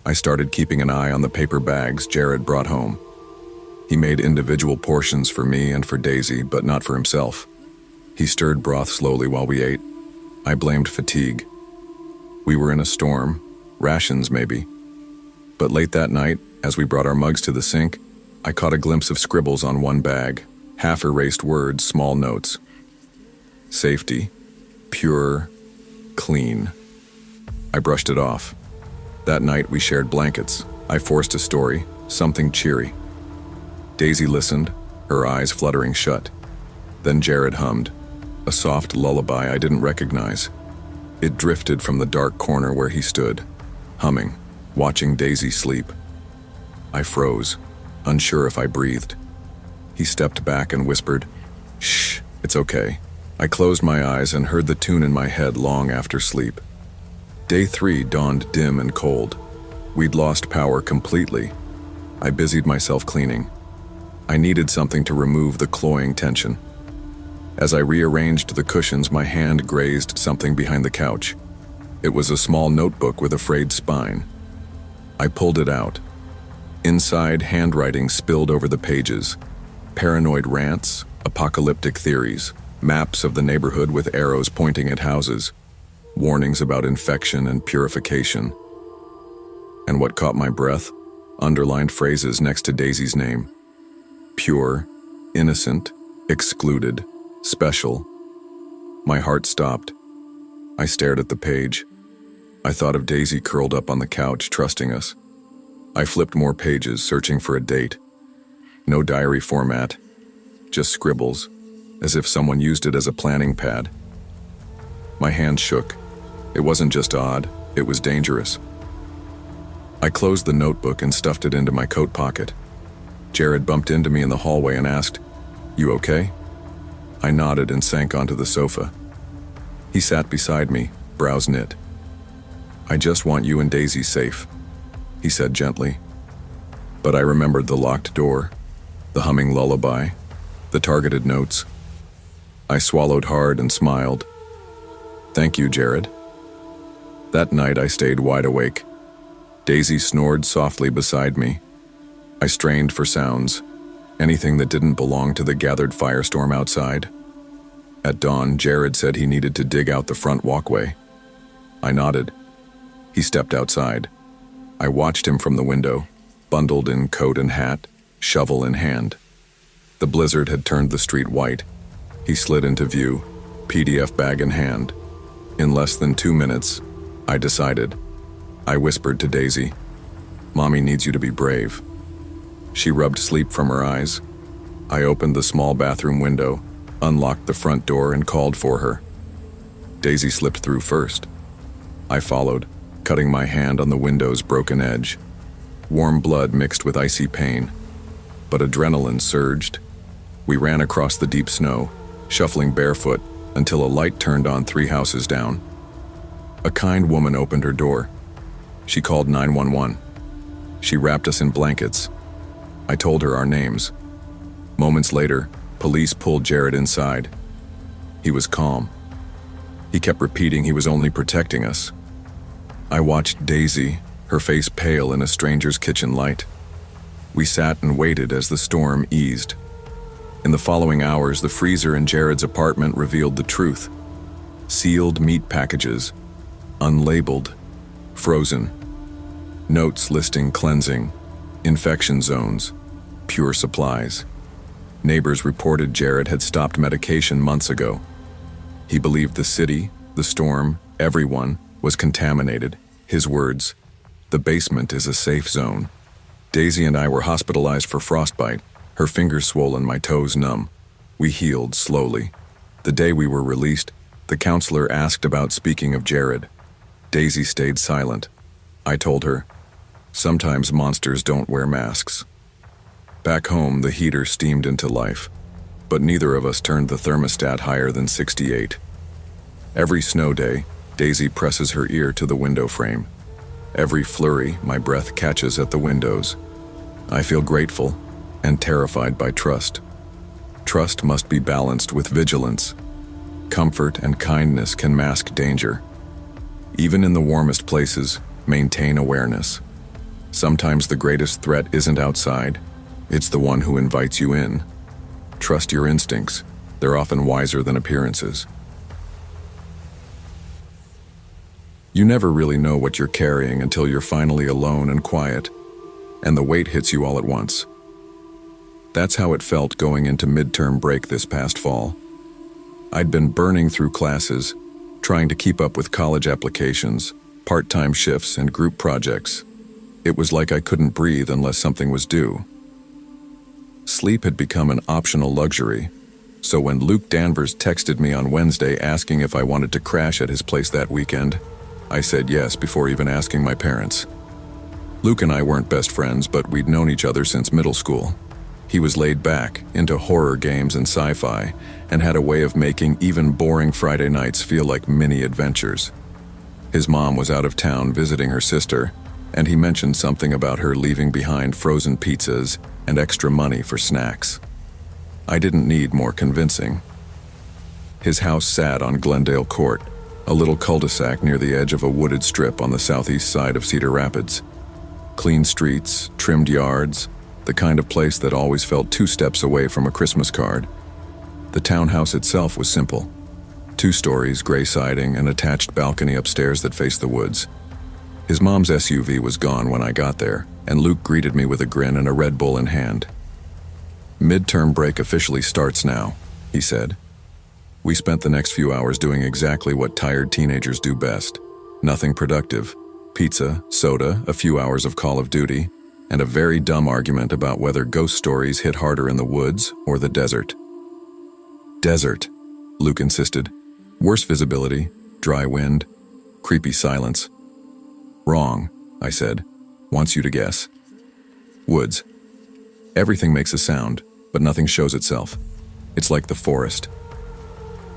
I started keeping an eye on the paper bags Jared brought home. He made individual portions for me and for Daisy, but not for himself. He stirred broth slowly while we ate. I blamed fatigue. We were in a storm, rations maybe. But late that night, as we brought our mugs to the sink, I caught a glimpse of scribbles on one bag, half-erased words, small notes. Safety, pure, clean. I brushed it off. That night we shared blankets. I forced a story, something cheery. Daisy listened, her eyes fluttering shut. Then Jared hummed, a soft lullaby I didn't recognize. It drifted from the dark corner where he stood, humming, watching Daisy sleep. I froze, unsure if I breathed. He stepped back and whispered, "Shh, it's okay." I closed my eyes and heard the tune in my head long after sleep. Day 3 dawned dim and cold. We'd lost power completely. I busied myself cleaning. I needed something to remove the cloying tension. As I rearranged the cushions, my hand grazed something behind the couch. It was a small notebook with a frayed spine. I pulled it out. Inside, handwriting spilled over the pages. Paranoid rants, apocalyptic theories, maps of the neighborhood with arrows pointing at houses, warnings about infection and purification. And what caught my breath? Underlined phrases next to Daisy's name. Pure, innocent, excluded, special. My heart stopped. I stared at the page. I thought of Daisy curled up on the couch, trusting us. I flipped more pages, searching for a date. No diary format, just scribbles, as if someone used it as a planning pad. My hand shook. It wasn't just odd, it was dangerous. I closed the notebook and stuffed it into my coat pocket. Jared bumped into me in the hallway and asked, "You okay?" I nodded and sank onto the sofa. He sat beside me, brows knit. "I just want you and Daisy safe," he said gently. But I remembered the locked door, the humming lullaby, the targeted notes. I swallowed hard and smiled. "Thank you, Jared." That night I stayed wide awake. Daisy snored softly beside me. I strained for sounds, anything that didn't belong to the gathered firestorm outside. At dawn, Jared said he needed to dig out the front walkway. I nodded. He stepped outside. I watched him from the window, bundled in coat and hat, shovel in hand. The blizzard had turned the street white. He slid into view, PDF bag in hand. In less than 2 minutes, I decided. I whispered to Daisy, "Mommy needs you to be brave." She rubbed sleep from her eyes. I opened the small bathroom window, unlocked the front door, and called for her. Daisy slipped through first. I followed, cutting my hand on the window's broken edge. Warm blood mixed with icy pain, but adrenaline surged. We ran across the deep snow, shuffling barefoot, until a light turned on 3 houses down. A kind woman opened her door. She called 911. She wrapped us in blankets. I told her our names. Moments later, police pulled Jared inside. He was calm. He kept repeating he was only protecting us. I watched Daisy, her face pale in a stranger's kitchen light. We sat and waited as the storm eased. In the following hours, the freezer in Jared's apartment revealed the truth. Sealed meat packages, unlabeled, frozen. Notes listing cleansing, infection zones, pure supplies. Neighbors reported Jared had stopped medication months ago. He believed the city, the storm, everyone was contaminated. His words, "The basement is a safe zone." Daisy and I were hospitalized for frostbite, her fingers swollen, my toes numb. We healed slowly. The day we were released, the counselor asked about speaking of Jared. Daisy stayed silent. I told her, "Sometimes monsters don't wear masks." Back home, the heater steamed into life, but neither of us turned the thermostat higher than 68. Every snow day, Daisy presses her ear to the window frame. Every flurry, my breath catches at the windows. I feel grateful and terrified by trust. Trust must be balanced with vigilance. Comfort and kindness can mask danger. Even in the warmest places, maintain awareness. Sometimes the greatest threat isn't outside, it's the one who invites you in. Trust your instincts, they're often wiser than appearances. You never really know what you're carrying until you're finally alone and quiet, and the weight hits you all at once. That's how it felt going into midterm break this past fall. I'd been burning through classes, trying to keep up with college applications, part-time shifts, and group projects. It was like I couldn't breathe unless something was due. Sleep had become an optional luxury, so when Luke Danvers texted me on Wednesday asking if I wanted to crash at his place that weekend, I said yes before even asking my parents. Luke and I weren't best friends, but we'd known each other since middle school. He was laid back, into horror games and sci-fi, and had a way of making even boring Friday nights feel like mini adventures. His mom was out of town visiting her sister, and he mentioned something about her leaving behind frozen pizzas and extra money for snacks. I didn't need more convincing. His house sat on Glendale Court, a little cul-de-sac near the edge of a wooded strip on the southeast side of Cedar Rapids. Clean streets, trimmed yards, the kind of place that always felt 2 steps away from a Christmas card. The townhouse itself was simple. 2 stories, gray siding, an attached balcony upstairs that faced the woods. His mom's SUV was gone when I got there, and Luke greeted me with a grin and a Red Bull in hand. "Midterm break officially starts now," he said. We spent the next few hours doing exactly what tired teenagers do best. Nothing productive. Pizza, soda, a few hours of Call of Duty, and a very dumb argument about whether ghost stories hit harder in the woods or the desert. "Desert," Luke insisted. "Worse visibility, dry wind, creepy silence." "Wrong," I said. "Wants you to guess." "Woods. Everything makes a sound, but nothing shows itself. It's like the forest."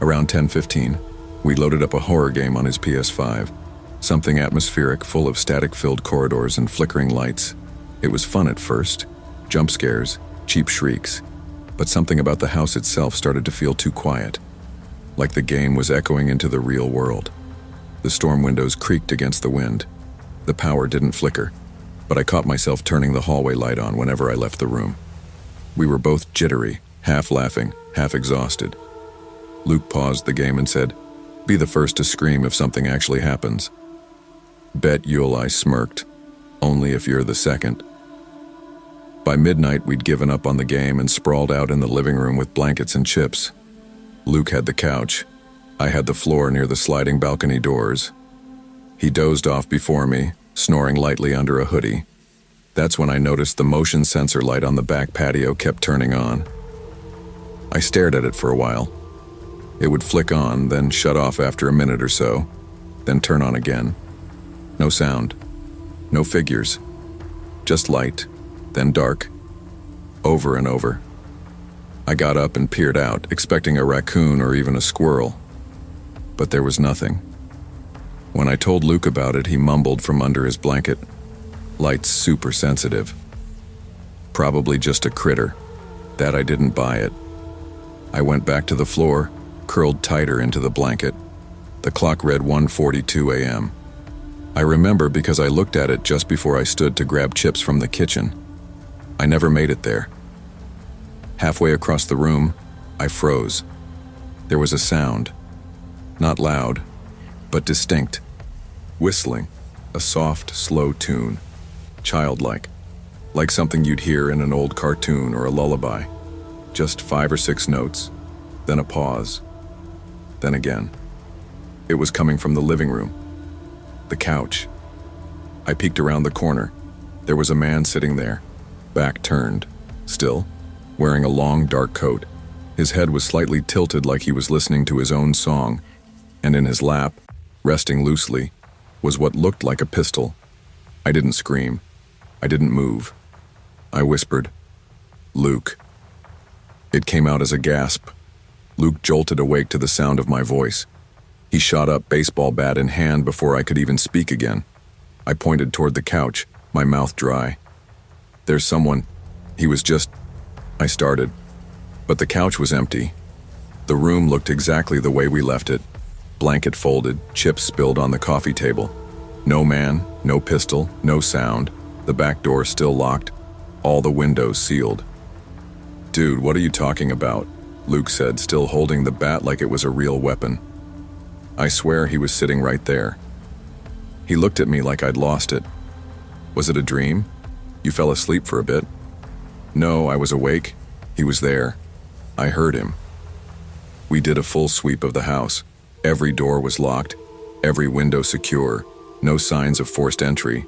Around 10:15, we loaded up a horror game on his PS5. Something atmospheric, full of static-filled corridors and flickering lights. It was fun at first. Jump scares, cheap shrieks. But something about the house itself started to feel too quiet. Like the game was echoing into the real world. The storm windows creaked against the wind. The power didn't flicker, but I caught myself turning the hallway light on whenever I left the room. We were both jittery, half laughing, half exhausted. Luke paused the game and said, "Be the first to scream if something actually happens." "Bet you'll," I smirked. "Only if you're the second." By midnight, we'd given up on the game and sprawled out in the living room with blankets and chips. Luke had the couch. I had the floor near the sliding balcony doors. He dozed off before me, snoring lightly under a hoodie. That's when I noticed the motion sensor light on the back patio kept turning on. I stared at it for a while. It would flick on, then shut off after a minute or so, then turn on again. No sound. No figures. Just light, then dark. Over and over. I got up and peered out, expecting a raccoon or even a squirrel. But there was nothing. When I told Luke about it, he mumbled from under his blanket, "Light's super sensitive." Probably just a critter. That I didn't buy it. I went back to the floor, curled tighter into the blanket. The clock read 1:42 a.m. I remember because I looked at it just before I stood to grab chips from the kitchen. I never made it there. Halfway across the room, I froze. There was a sound. Not loud, but distinct. Whistling. A soft, slow tune. Childlike. Like something you'd hear in an old cartoon or a lullaby. Just 5 or 6 notes. Then a pause. Then again. It was coming from the living room. The couch. I peeked around the corner. There was a man sitting there, back turned, still, wearing a long, dark coat. His head was slightly tilted like he was listening to his own song, and in his lap, resting loosely, was what looked like a pistol. I didn't scream. I didn't move. I whispered, "Luke." It came out as a gasp. Luke jolted awake to the sound of my voice. He shot up, baseball bat in hand, before I could even speak again. I pointed toward the couch, my mouth dry. "There's someone." He was just... I started. But the couch was empty. The room looked exactly the way we left it. Blanket folded, chips spilled on the coffee table. No man, no pistol, no sound. The back door still locked. All the windows sealed. "Dude, what are you talking about?" Luke said, still holding the bat like it was a real weapon. I swear he was sitting right there. He looked at me like I'd lost it. "Was it a dream? You fell asleep for a bit?" "No, I was awake. He was there. I heard him." We did a full sweep of the house. Every door was locked, every window secure, no signs of forced entry.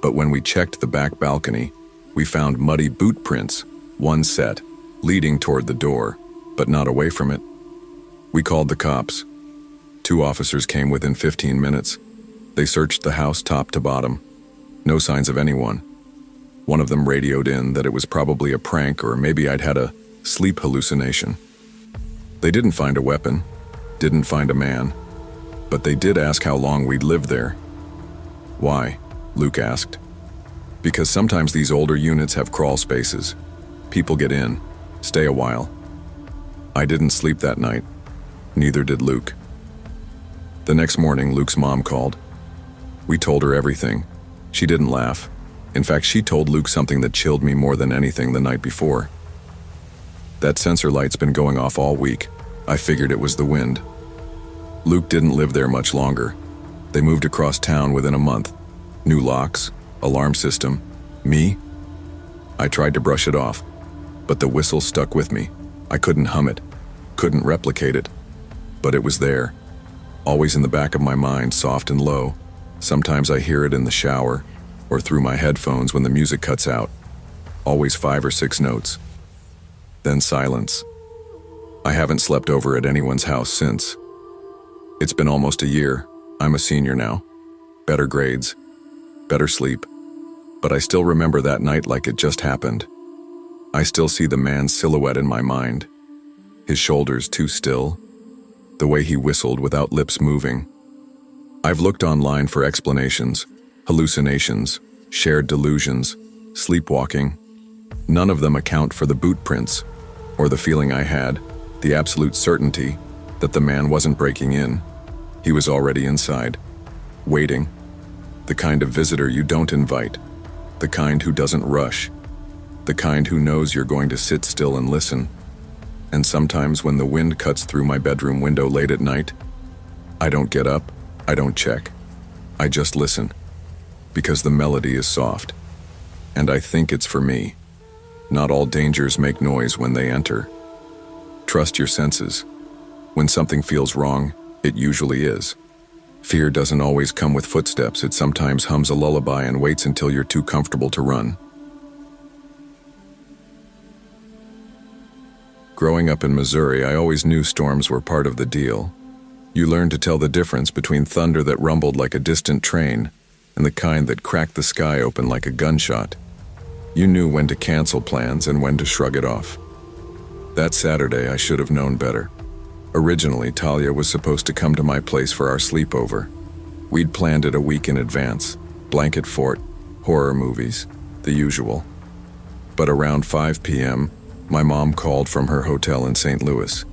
But when we checked the back balcony, we found muddy boot prints, one set, leading toward the door, but not away from it. We called the cops. 2 officers came within 15 minutes. They searched the house top to bottom. No signs of anyone. One of them radioed in that it was probably a prank, or maybe I'd had a sleep hallucination. They didn't find a weapon, didn't find a man, but they did ask how long we'd lived there. "Why?" Luke asked. Because sometimes these older units have crawl spaces. People get in, stay a while. I didn't sleep that night. Neither did Luke. The next morning, Luke's mom called. We told her everything. She didn't laugh. In fact, she told Luke something that chilled me more than anything the night before. That sensor light's been going off all week. I figured it was the wind. Luke didn't live there much longer. They moved across town within a month. New locks, alarm system, me. I tried to brush it off, but the whistle stuck with me. I couldn't hum it, couldn't replicate it, but it was there, always in the back of my mind, soft and low. Sometimes I hear it in the shower or through my headphones when the music cuts out. Always 5 or 6 notes. Then silence. I haven't slept over at anyone's house since. It's been almost a year. I'm a senior now. Better grades, better sleep. But I still remember that night like it just happened. I still see the man's silhouette in my mind. His shoulders too still. The way he whistled without lips moving. I've looked online for explanations, hallucinations, shared delusions, sleepwalking. None of them account for the boot prints, or the feeling I had, the absolute certainty that the man wasn't breaking in. He was already inside, waiting. The kind of visitor you don't invite, the kind who doesn't rush, the kind who knows you're going to sit still and listen. And sometimes when the wind cuts through my bedroom window late at night, I don't get up, I don't check. I just listen, because the melody is soft. And I think it's for me. Not all dangers make noise when they enter. Trust your senses. When something feels wrong, it usually is. Fear doesn't always come with footsteps. It sometimes hums a lullaby and waits until you're too comfortable to run. Growing up in Missouri, I always knew storms were part of the deal. You learn to tell the difference between thunder that rumbled like a distant train and the kind that cracked the sky open like a gunshot. You knew when to cancel plans and when to shrug it off. That Saturday, I should have known better. Originally, Talia was supposed to come to my place for our sleepover. We'd planned it a week in advance. Blanket fort, horror movies, the usual. But around 5 p.m., my mom called from her hotel in St. Louis.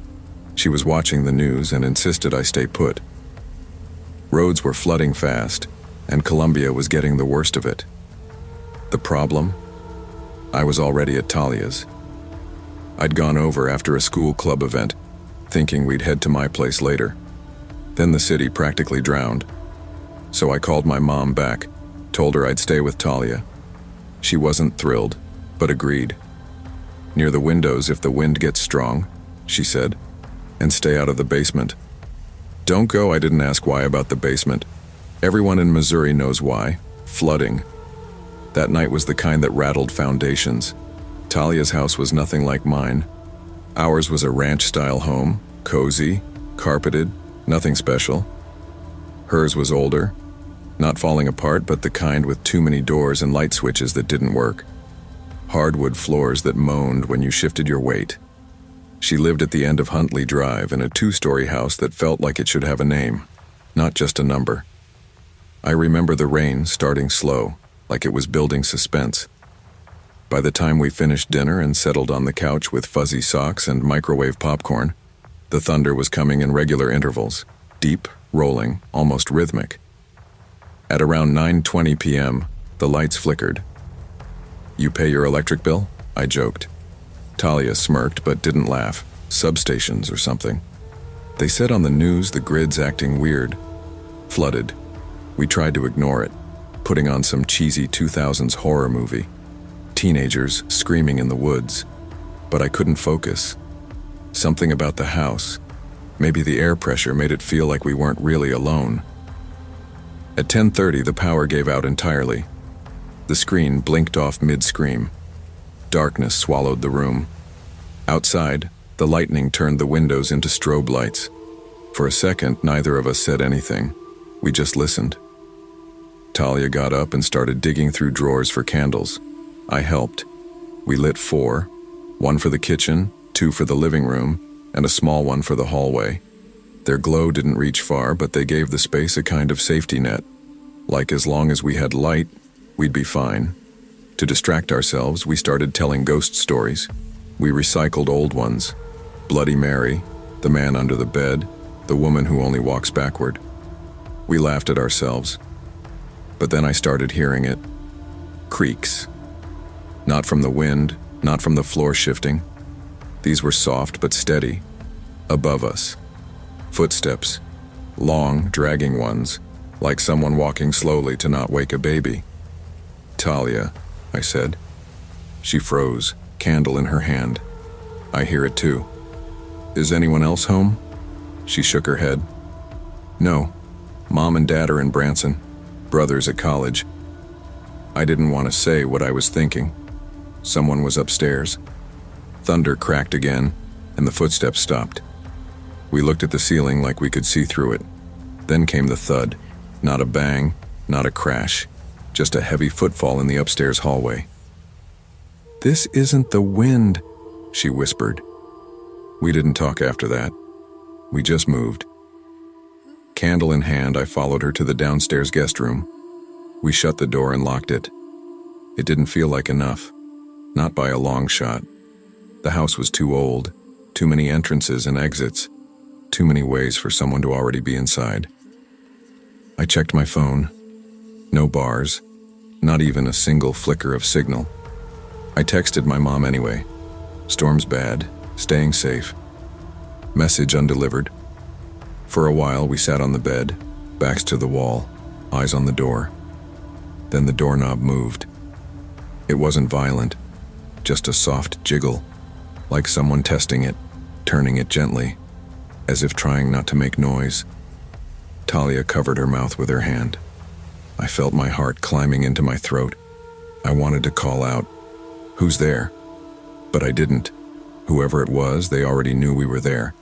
She was watching the news and insisted I stay put. Roads were flooding fast, and Columbia was getting the worst of it. The problem? I was already at Talia's. I'd gone over after a school club event, thinking we'd head to my place later. Then the city practically drowned. So I called my mom back, told her I'd stay with Talia. She wasn't thrilled, but agreed. Near the windows if the wind gets strong, she said, and stay out of the basement. Don't go, I didn't ask why about the basement. Everyone in Missouri knows why. Flooding. That night was the kind that rattled foundations. Talia's house was nothing like mine. Ours was a ranch-style home, cozy, carpeted, nothing special. Hers was older, not falling apart, but the kind with too many doors and light switches that didn't work. Hardwood floors that moaned when you shifted your weight. She lived at the end of Huntley Drive in a 2-story house that felt like it should have a name, not just a number. I remember the rain starting slow, like it was building suspense. By the time we finished dinner and settled on the couch with fuzzy socks and microwave popcorn, the thunder was coming in regular intervals, deep, rolling, almost rhythmic. At around 9:20 p.m., the lights flickered. You pay your electric bill? I joked. Talia smirked but didn't laugh. Substations or something. They said on the news the grid's acting weird. Flooded. We tried to ignore it, putting on some cheesy 2000s horror movie. Teenagers screaming in the woods. But I couldn't focus. Something about the house, maybe the air pressure, made it feel like we weren't really alone. At 10:30, the power gave out entirely. The screen blinked off mid-scream. Darkness swallowed the room. Outside, the lightning turned the windows into strobe lights. For a second, neither of us said anything. We just listened. Talia got up and started digging through drawers for candles. I helped. We lit 4, 1 for the kitchen, 2 for the living room, and a small one for the hallway. Their glow didn't reach far, but they gave the space a kind of safety net. Like as long as we had light, we'd be fine. To distract ourselves, we started telling ghost stories. We recycled old ones. Bloody Mary, the man under the bed, the woman who only walks backward. We laughed at ourselves. But then I started hearing it. Creaks. Not from the wind, not from the floor shifting. These were soft but steady. Above us. Footsteps. Long, dragging ones, like someone walking slowly to not wake a baby. "Talia," I said. She froze, candle in her hand. "I hear it too." "Is anyone else home?" She shook her head. "No. Mom and Dad are in Branson. Brothers at college." I didn't want to say what I was thinking. Someone was upstairs. Thunder cracked again, and the footsteps stopped. We looked at the ceiling like we could see through it. Then came the thud. Not a bang, not a crash, just a heavy footfall in the upstairs hallway. "This isn't the wind," she whispered. We didn't talk after that. We just moved. Candle in hand, I followed her to the downstairs guest room. We shut the door and locked it. It didn't feel like enough. Not by a long shot. The house was too old, too many entrances and exits, too many ways for someone to already be inside. I checked my phone. No bars, not even a single flicker of signal. I texted my mom anyway. "Storm's bad, staying safe." Message undelivered. For a while we sat on the bed, backs to the wall, eyes on the door. Then the doorknob moved. It wasn't violent, just a soft jiggle, like someone testing it, turning it gently, as if trying not to make noise. Talia covered her mouth with her hand. I felt my heart climbing into my throat. I wanted to call out, "Who's there?" But I didn't. Whoever it was, they already knew we were there.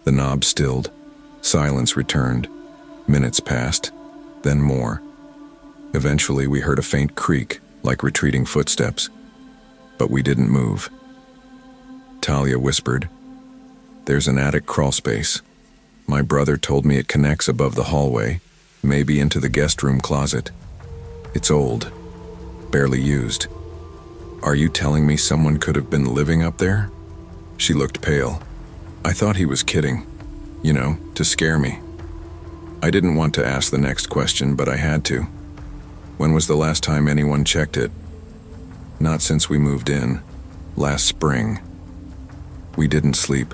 The knob stilled. Silence returned. Minutes passed, then more. Eventually we heard a faint creak, like retreating footsteps. But we didn't move. Talia whispered, "There's an attic crawl space. My brother told me it connects above the hallway, maybe into the guest room closet. It's old, barely used. Are you telling me someone could have been living up there?" She looked pale. I thought he was kidding, to scare me. I didn't want to ask the next question, but I had to. When was the last time anyone checked it? Not since we moved in. Last spring. We didn't sleep.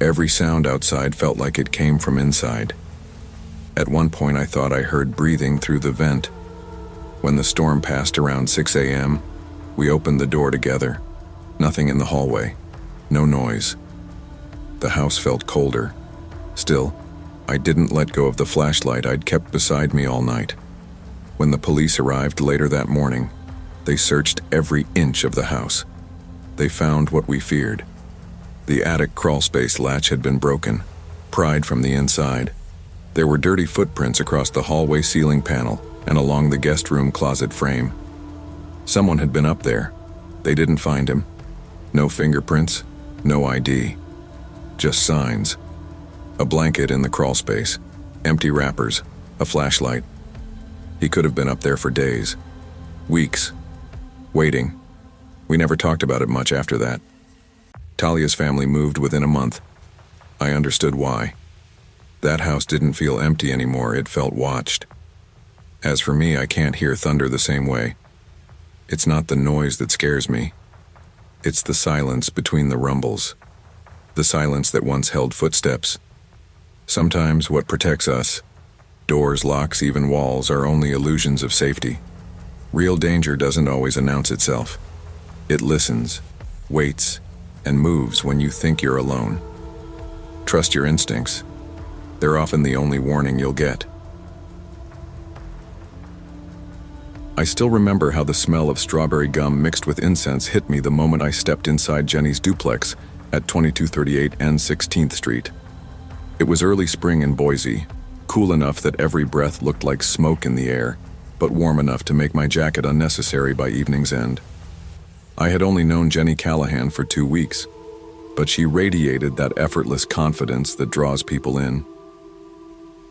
Every sound outside felt like it came from inside. At one point I thought I heard breathing through the vent. When the storm passed around 6 a.m., we opened the door together. Nothing in the hallway. No noise. The house felt colder. Still, I didn't let go of the flashlight I'd kept beside me all night. When the police arrived later that morning, they searched every inch of the house. They found what we feared. The attic crawlspace latch had been broken, pried from the inside. There were dirty footprints across the hallway ceiling panel and along the guest room closet frame. Someone had been up there. They didn't find him. No fingerprints, no ID. Just signs. A blanket in the crawlspace, empty wrappers, a flashlight. He could have been up there for days, weeks, waiting. We never talked about it much after that. Talia's family moved within a month. I understood why. That house didn't feel empty anymore, it felt watched. As for me, I can't hear thunder the same way. It's not the noise that scares me. It's the silence between the rumbles. The silence that once held footsteps. Sometimes what protects us, doors, locks, even walls, are only illusions of safety. Real danger doesn't always announce itself. It listens, waits, and moves when you think you're alone. Trust your instincts. They're often the only warning you'll get. I still remember how the smell of strawberry gum mixed with incense hit me the moment I stepped inside Jenny's duplex at 2238 and 16th Street. It was early spring in Boise, cool enough that every breath looked like smoke in the air, but warm enough to make my jacket unnecessary by evening's end. I had only known Jenny Callahan for 2 weeks, but she radiated that effortless confidence that draws people in.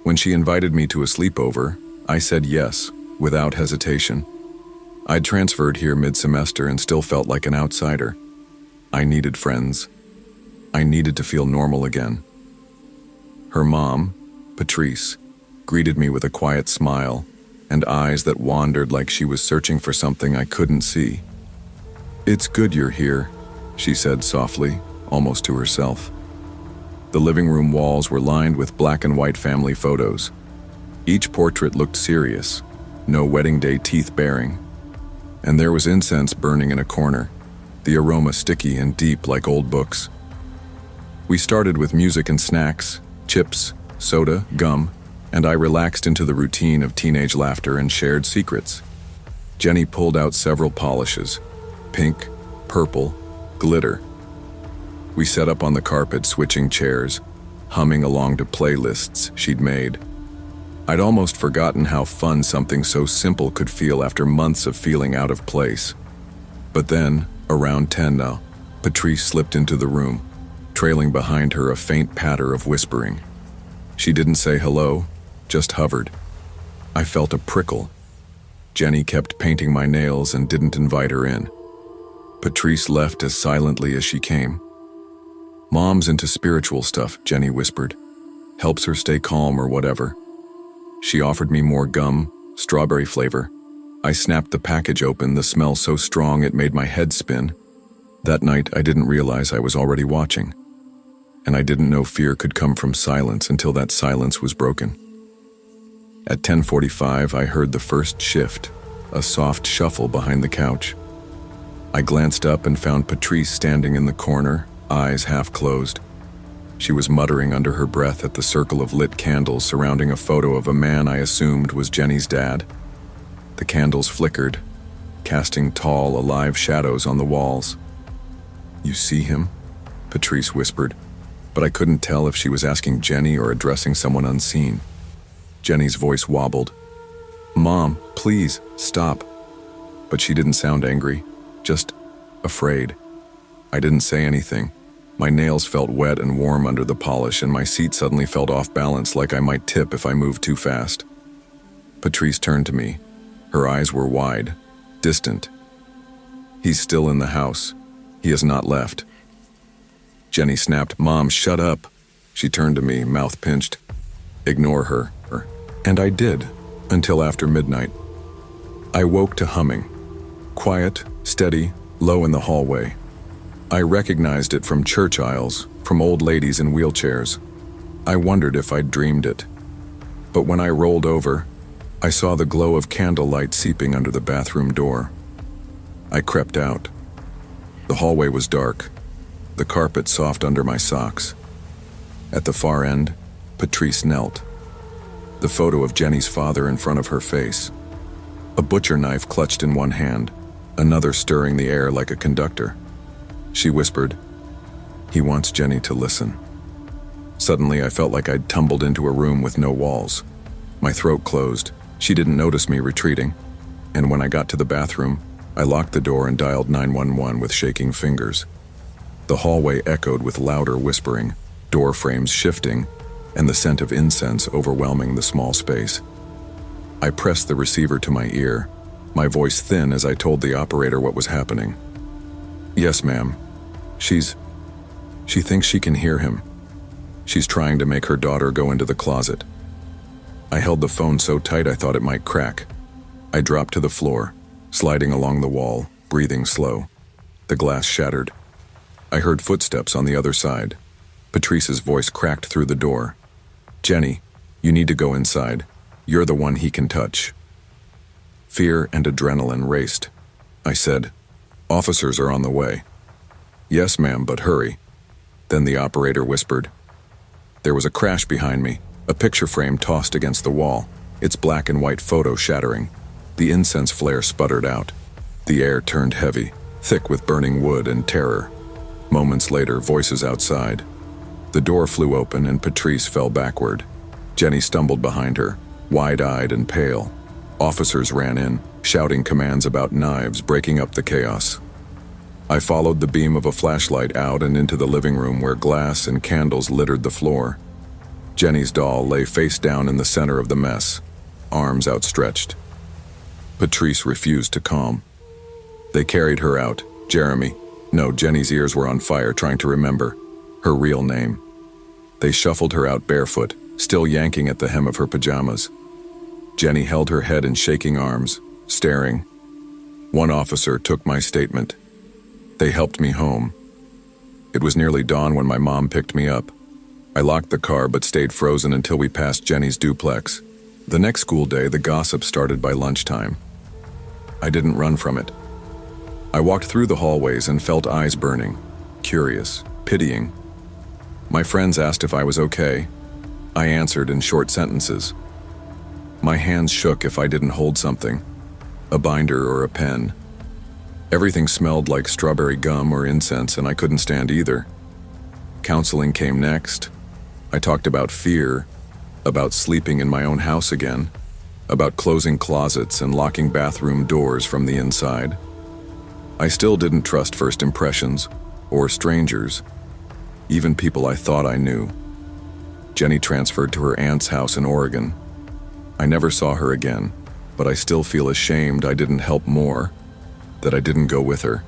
When she invited me to a sleepover, I said yes, without hesitation. I'd transferred here mid-semester and still felt like an outsider. I needed friends. I needed to feel normal again. Her mom, Patrice, greeted me with a quiet smile and eyes that wandered like she was searching for something I couldn't see. "It's good you're here," she said softly, almost to herself. The living room walls were lined with black and white family photos. Each portrait looked serious, no wedding day teeth baring. And there was incense burning in a corner, the aroma sticky and deep like old books. We started with music and snacks, chips, soda, gum, and I relaxed into the routine of teenage laughter and shared secrets. Jenny pulled out several polishes, pink, purple, glitter. We set up on the carpet, switching chairs, humming along to playlists she'd made. I'd almost forgotten how fun something so simple could feel after months of feeling out of place. But then, around 10 now, Patrice slipped into the room, trailing behind her a faint patter of whispering. She didn't say hello, just hovered. I felt a prickle. Jenny kept painting my nails and didn't invite her in. Patrice left as silently as she came. "Mom's into spiritual stuff," Jenny whispered. "Helps her stay calm or whatever." She offered me more gum, strawberry flavor. I snapped the package open, the smell so strong it made my head spin. That night, I didn't realize I was already watching. And I didn't know fear could come from silence until that silence was broken. At 10:45, I heard the first shift, a soft shuffle behind the couch. I glanced up and found Patrice standing in the corner, eyes half closed. She was muttering under her breath at the circle of lit candles surrounding a photo of a man I assumed was Jenny's dad. The candles flickered, casting tall, alive shadows on the walls. "You see him?" Patrice whispered, but I couldn't tell if she was asking Jenny or addressing someone unseen. Jenny's voice wobbled. "Mom, please, stop." But she didn't sound angry, just afraid. I didn't say anything. My nails felt wet and warm under the polish, and my seat suddenly felt off balance, like I might tip if I moved too fast. Patrice turned to me. Her eyes were wide, distant. "He's still in the house. He has not left." Jenny snapped, "Mom, shut up." She turned to me, mouth pinched. "Ignore her." And I did, until after midnight. I woke to humming. Quiet, steady, low in the hallway. I recognized it from church aisles, from old ladies in wheelchairs. I wondered if I'd dreamed it. But when I rolled over, I saw the glow of candlelight seeping under the bathroom door. I crept out. The hallway was dark, the carpet soft under my socks. At the far end, Patrice knelt. The photo of Jenny's father in front of her face. A butcher knife clutched in one hand, another stirring the air like a conductor. She whispered, "He wants Jenny to listen." Suddenly, I felt like I'd tumbled into a room with no walls. My throat closed. She didn't notice me retreating. And when I got to the bathroom, I locked the door and dialed 911 with shaking fingers. The hallway echoed with louder whispering, door frames shifting, and the scent of incense overwhelming the small space. I pressed the receiver to my ear, my voice thin as I told the operator what was happening. "Yes, ma'am. She thinks she can hear him. She's trying to make her daughter go into the closet." I held the phone so tight I thought it might crack. I dropped to the floor, sliding along the wall, breathing slow. The glass shattered. I heard footsteps on the other side. Patrice's voice cracked through the door. "Jenny, you need to go inside. You're the one he can touch." Fear and adrenaline raced. I said, "Officers are on the way." "Yes, ma'am, but hurry." Then the operator whispered. There was a crash behind me, a picture frame tossed against the wall, its black and white photo shattering. The incense flare sputtered out. The air turned heavy, thick with burning wood and terror. Moments later, voices outside. The door flew open and Patrice fell backward. Jenny stumbled behind her, wide-eyed and pale. Officers ran in, shouting commands about knives, breaking up the chaos. I followed the beam of a flashlight out and into the living room where glass and candles littered the floor. Jenny's doll lay face down in the center of the mess. arms outstretched. Patrice refused to calm. They carried her out. Jenny's ears were on fire trying to remember her real name. They shuffled her out barefoot, still yanking at the hem of her pajamas. Jenny held her head in shaking arms, staring. One officer took my statement. They helped me home. It was nearly dawn when my mom picked me up. I locked the car but stayed frozen until we passed Jenny's duplex. The next school day, the gossip started by lunchtime. I didn't run from it. I walked through the hallways and felt eyes burning, curious, pitying. My friends asked if I was okay. I answered in short sentences. My hands shook if I didn't hold something, a binder or a pen. Everything smelled like strawberry gum or incense, and I couldn't stand either. Counseling came next. I talked about fear, about sleeping in my own house again, about closing closets and locking bathroom doors from the inside. I still didn't trust first impressions or strangers, even people I thought I knew. Jenny transferred to her aunt's house in Oregon. I never saw her again, but I still feel ashamed I didn't help more, that I didn't go with her,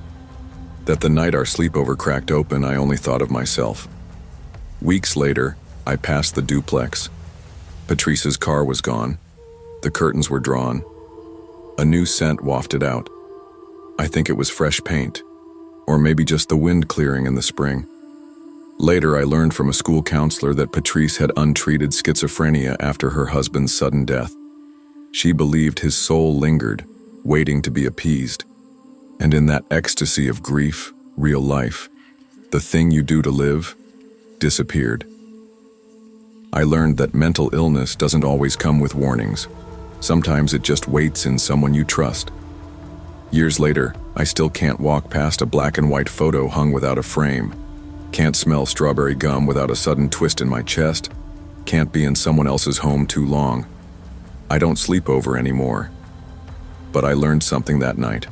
that the night our sleepover cracked open, I only thought of myself. Weeks later, I passed the duplex. Patrice's car was gone. The curtains were drawn. A new scent wafted out. I think it was fresh paint, or maybe just the wind clearing in the spring. Later, I learned from a school counselor that Patrice had untreated schizophrenia after her husband's sudden death. She believed his soul lingered, waiting to be appeased. And in that ecstasy of grief, real life, the thing you do to live, disappeared. I learned that mental illness doesn't always come with warnings. Sometimes it just waits in someone you trust. Years later, I still can't walk past a black and white photo hung without a frame. Can't smell strawberry gum without a sudden twist in my chest. Can't be in someone else's home too long. I don't sleep over anymore. But I learned something that night.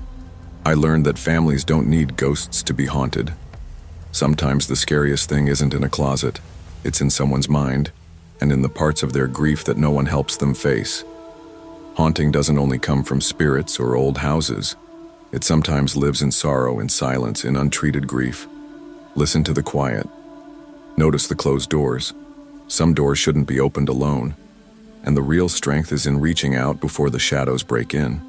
I learned that families don't need ghosts to be haunted. Sometimes the scariest thing isn't in a closet. It's in someone's mind, and in the parts of their grief that no one helps them face. Haunting doesn't only come from spirits or old houses. It sometimes lives in sorrow, in silence, in untreated grief. Listen to the quiet. Notice the closed doors. Some doors shouldn't be opened alone. And the real strength is in reaching out before the shadows break in.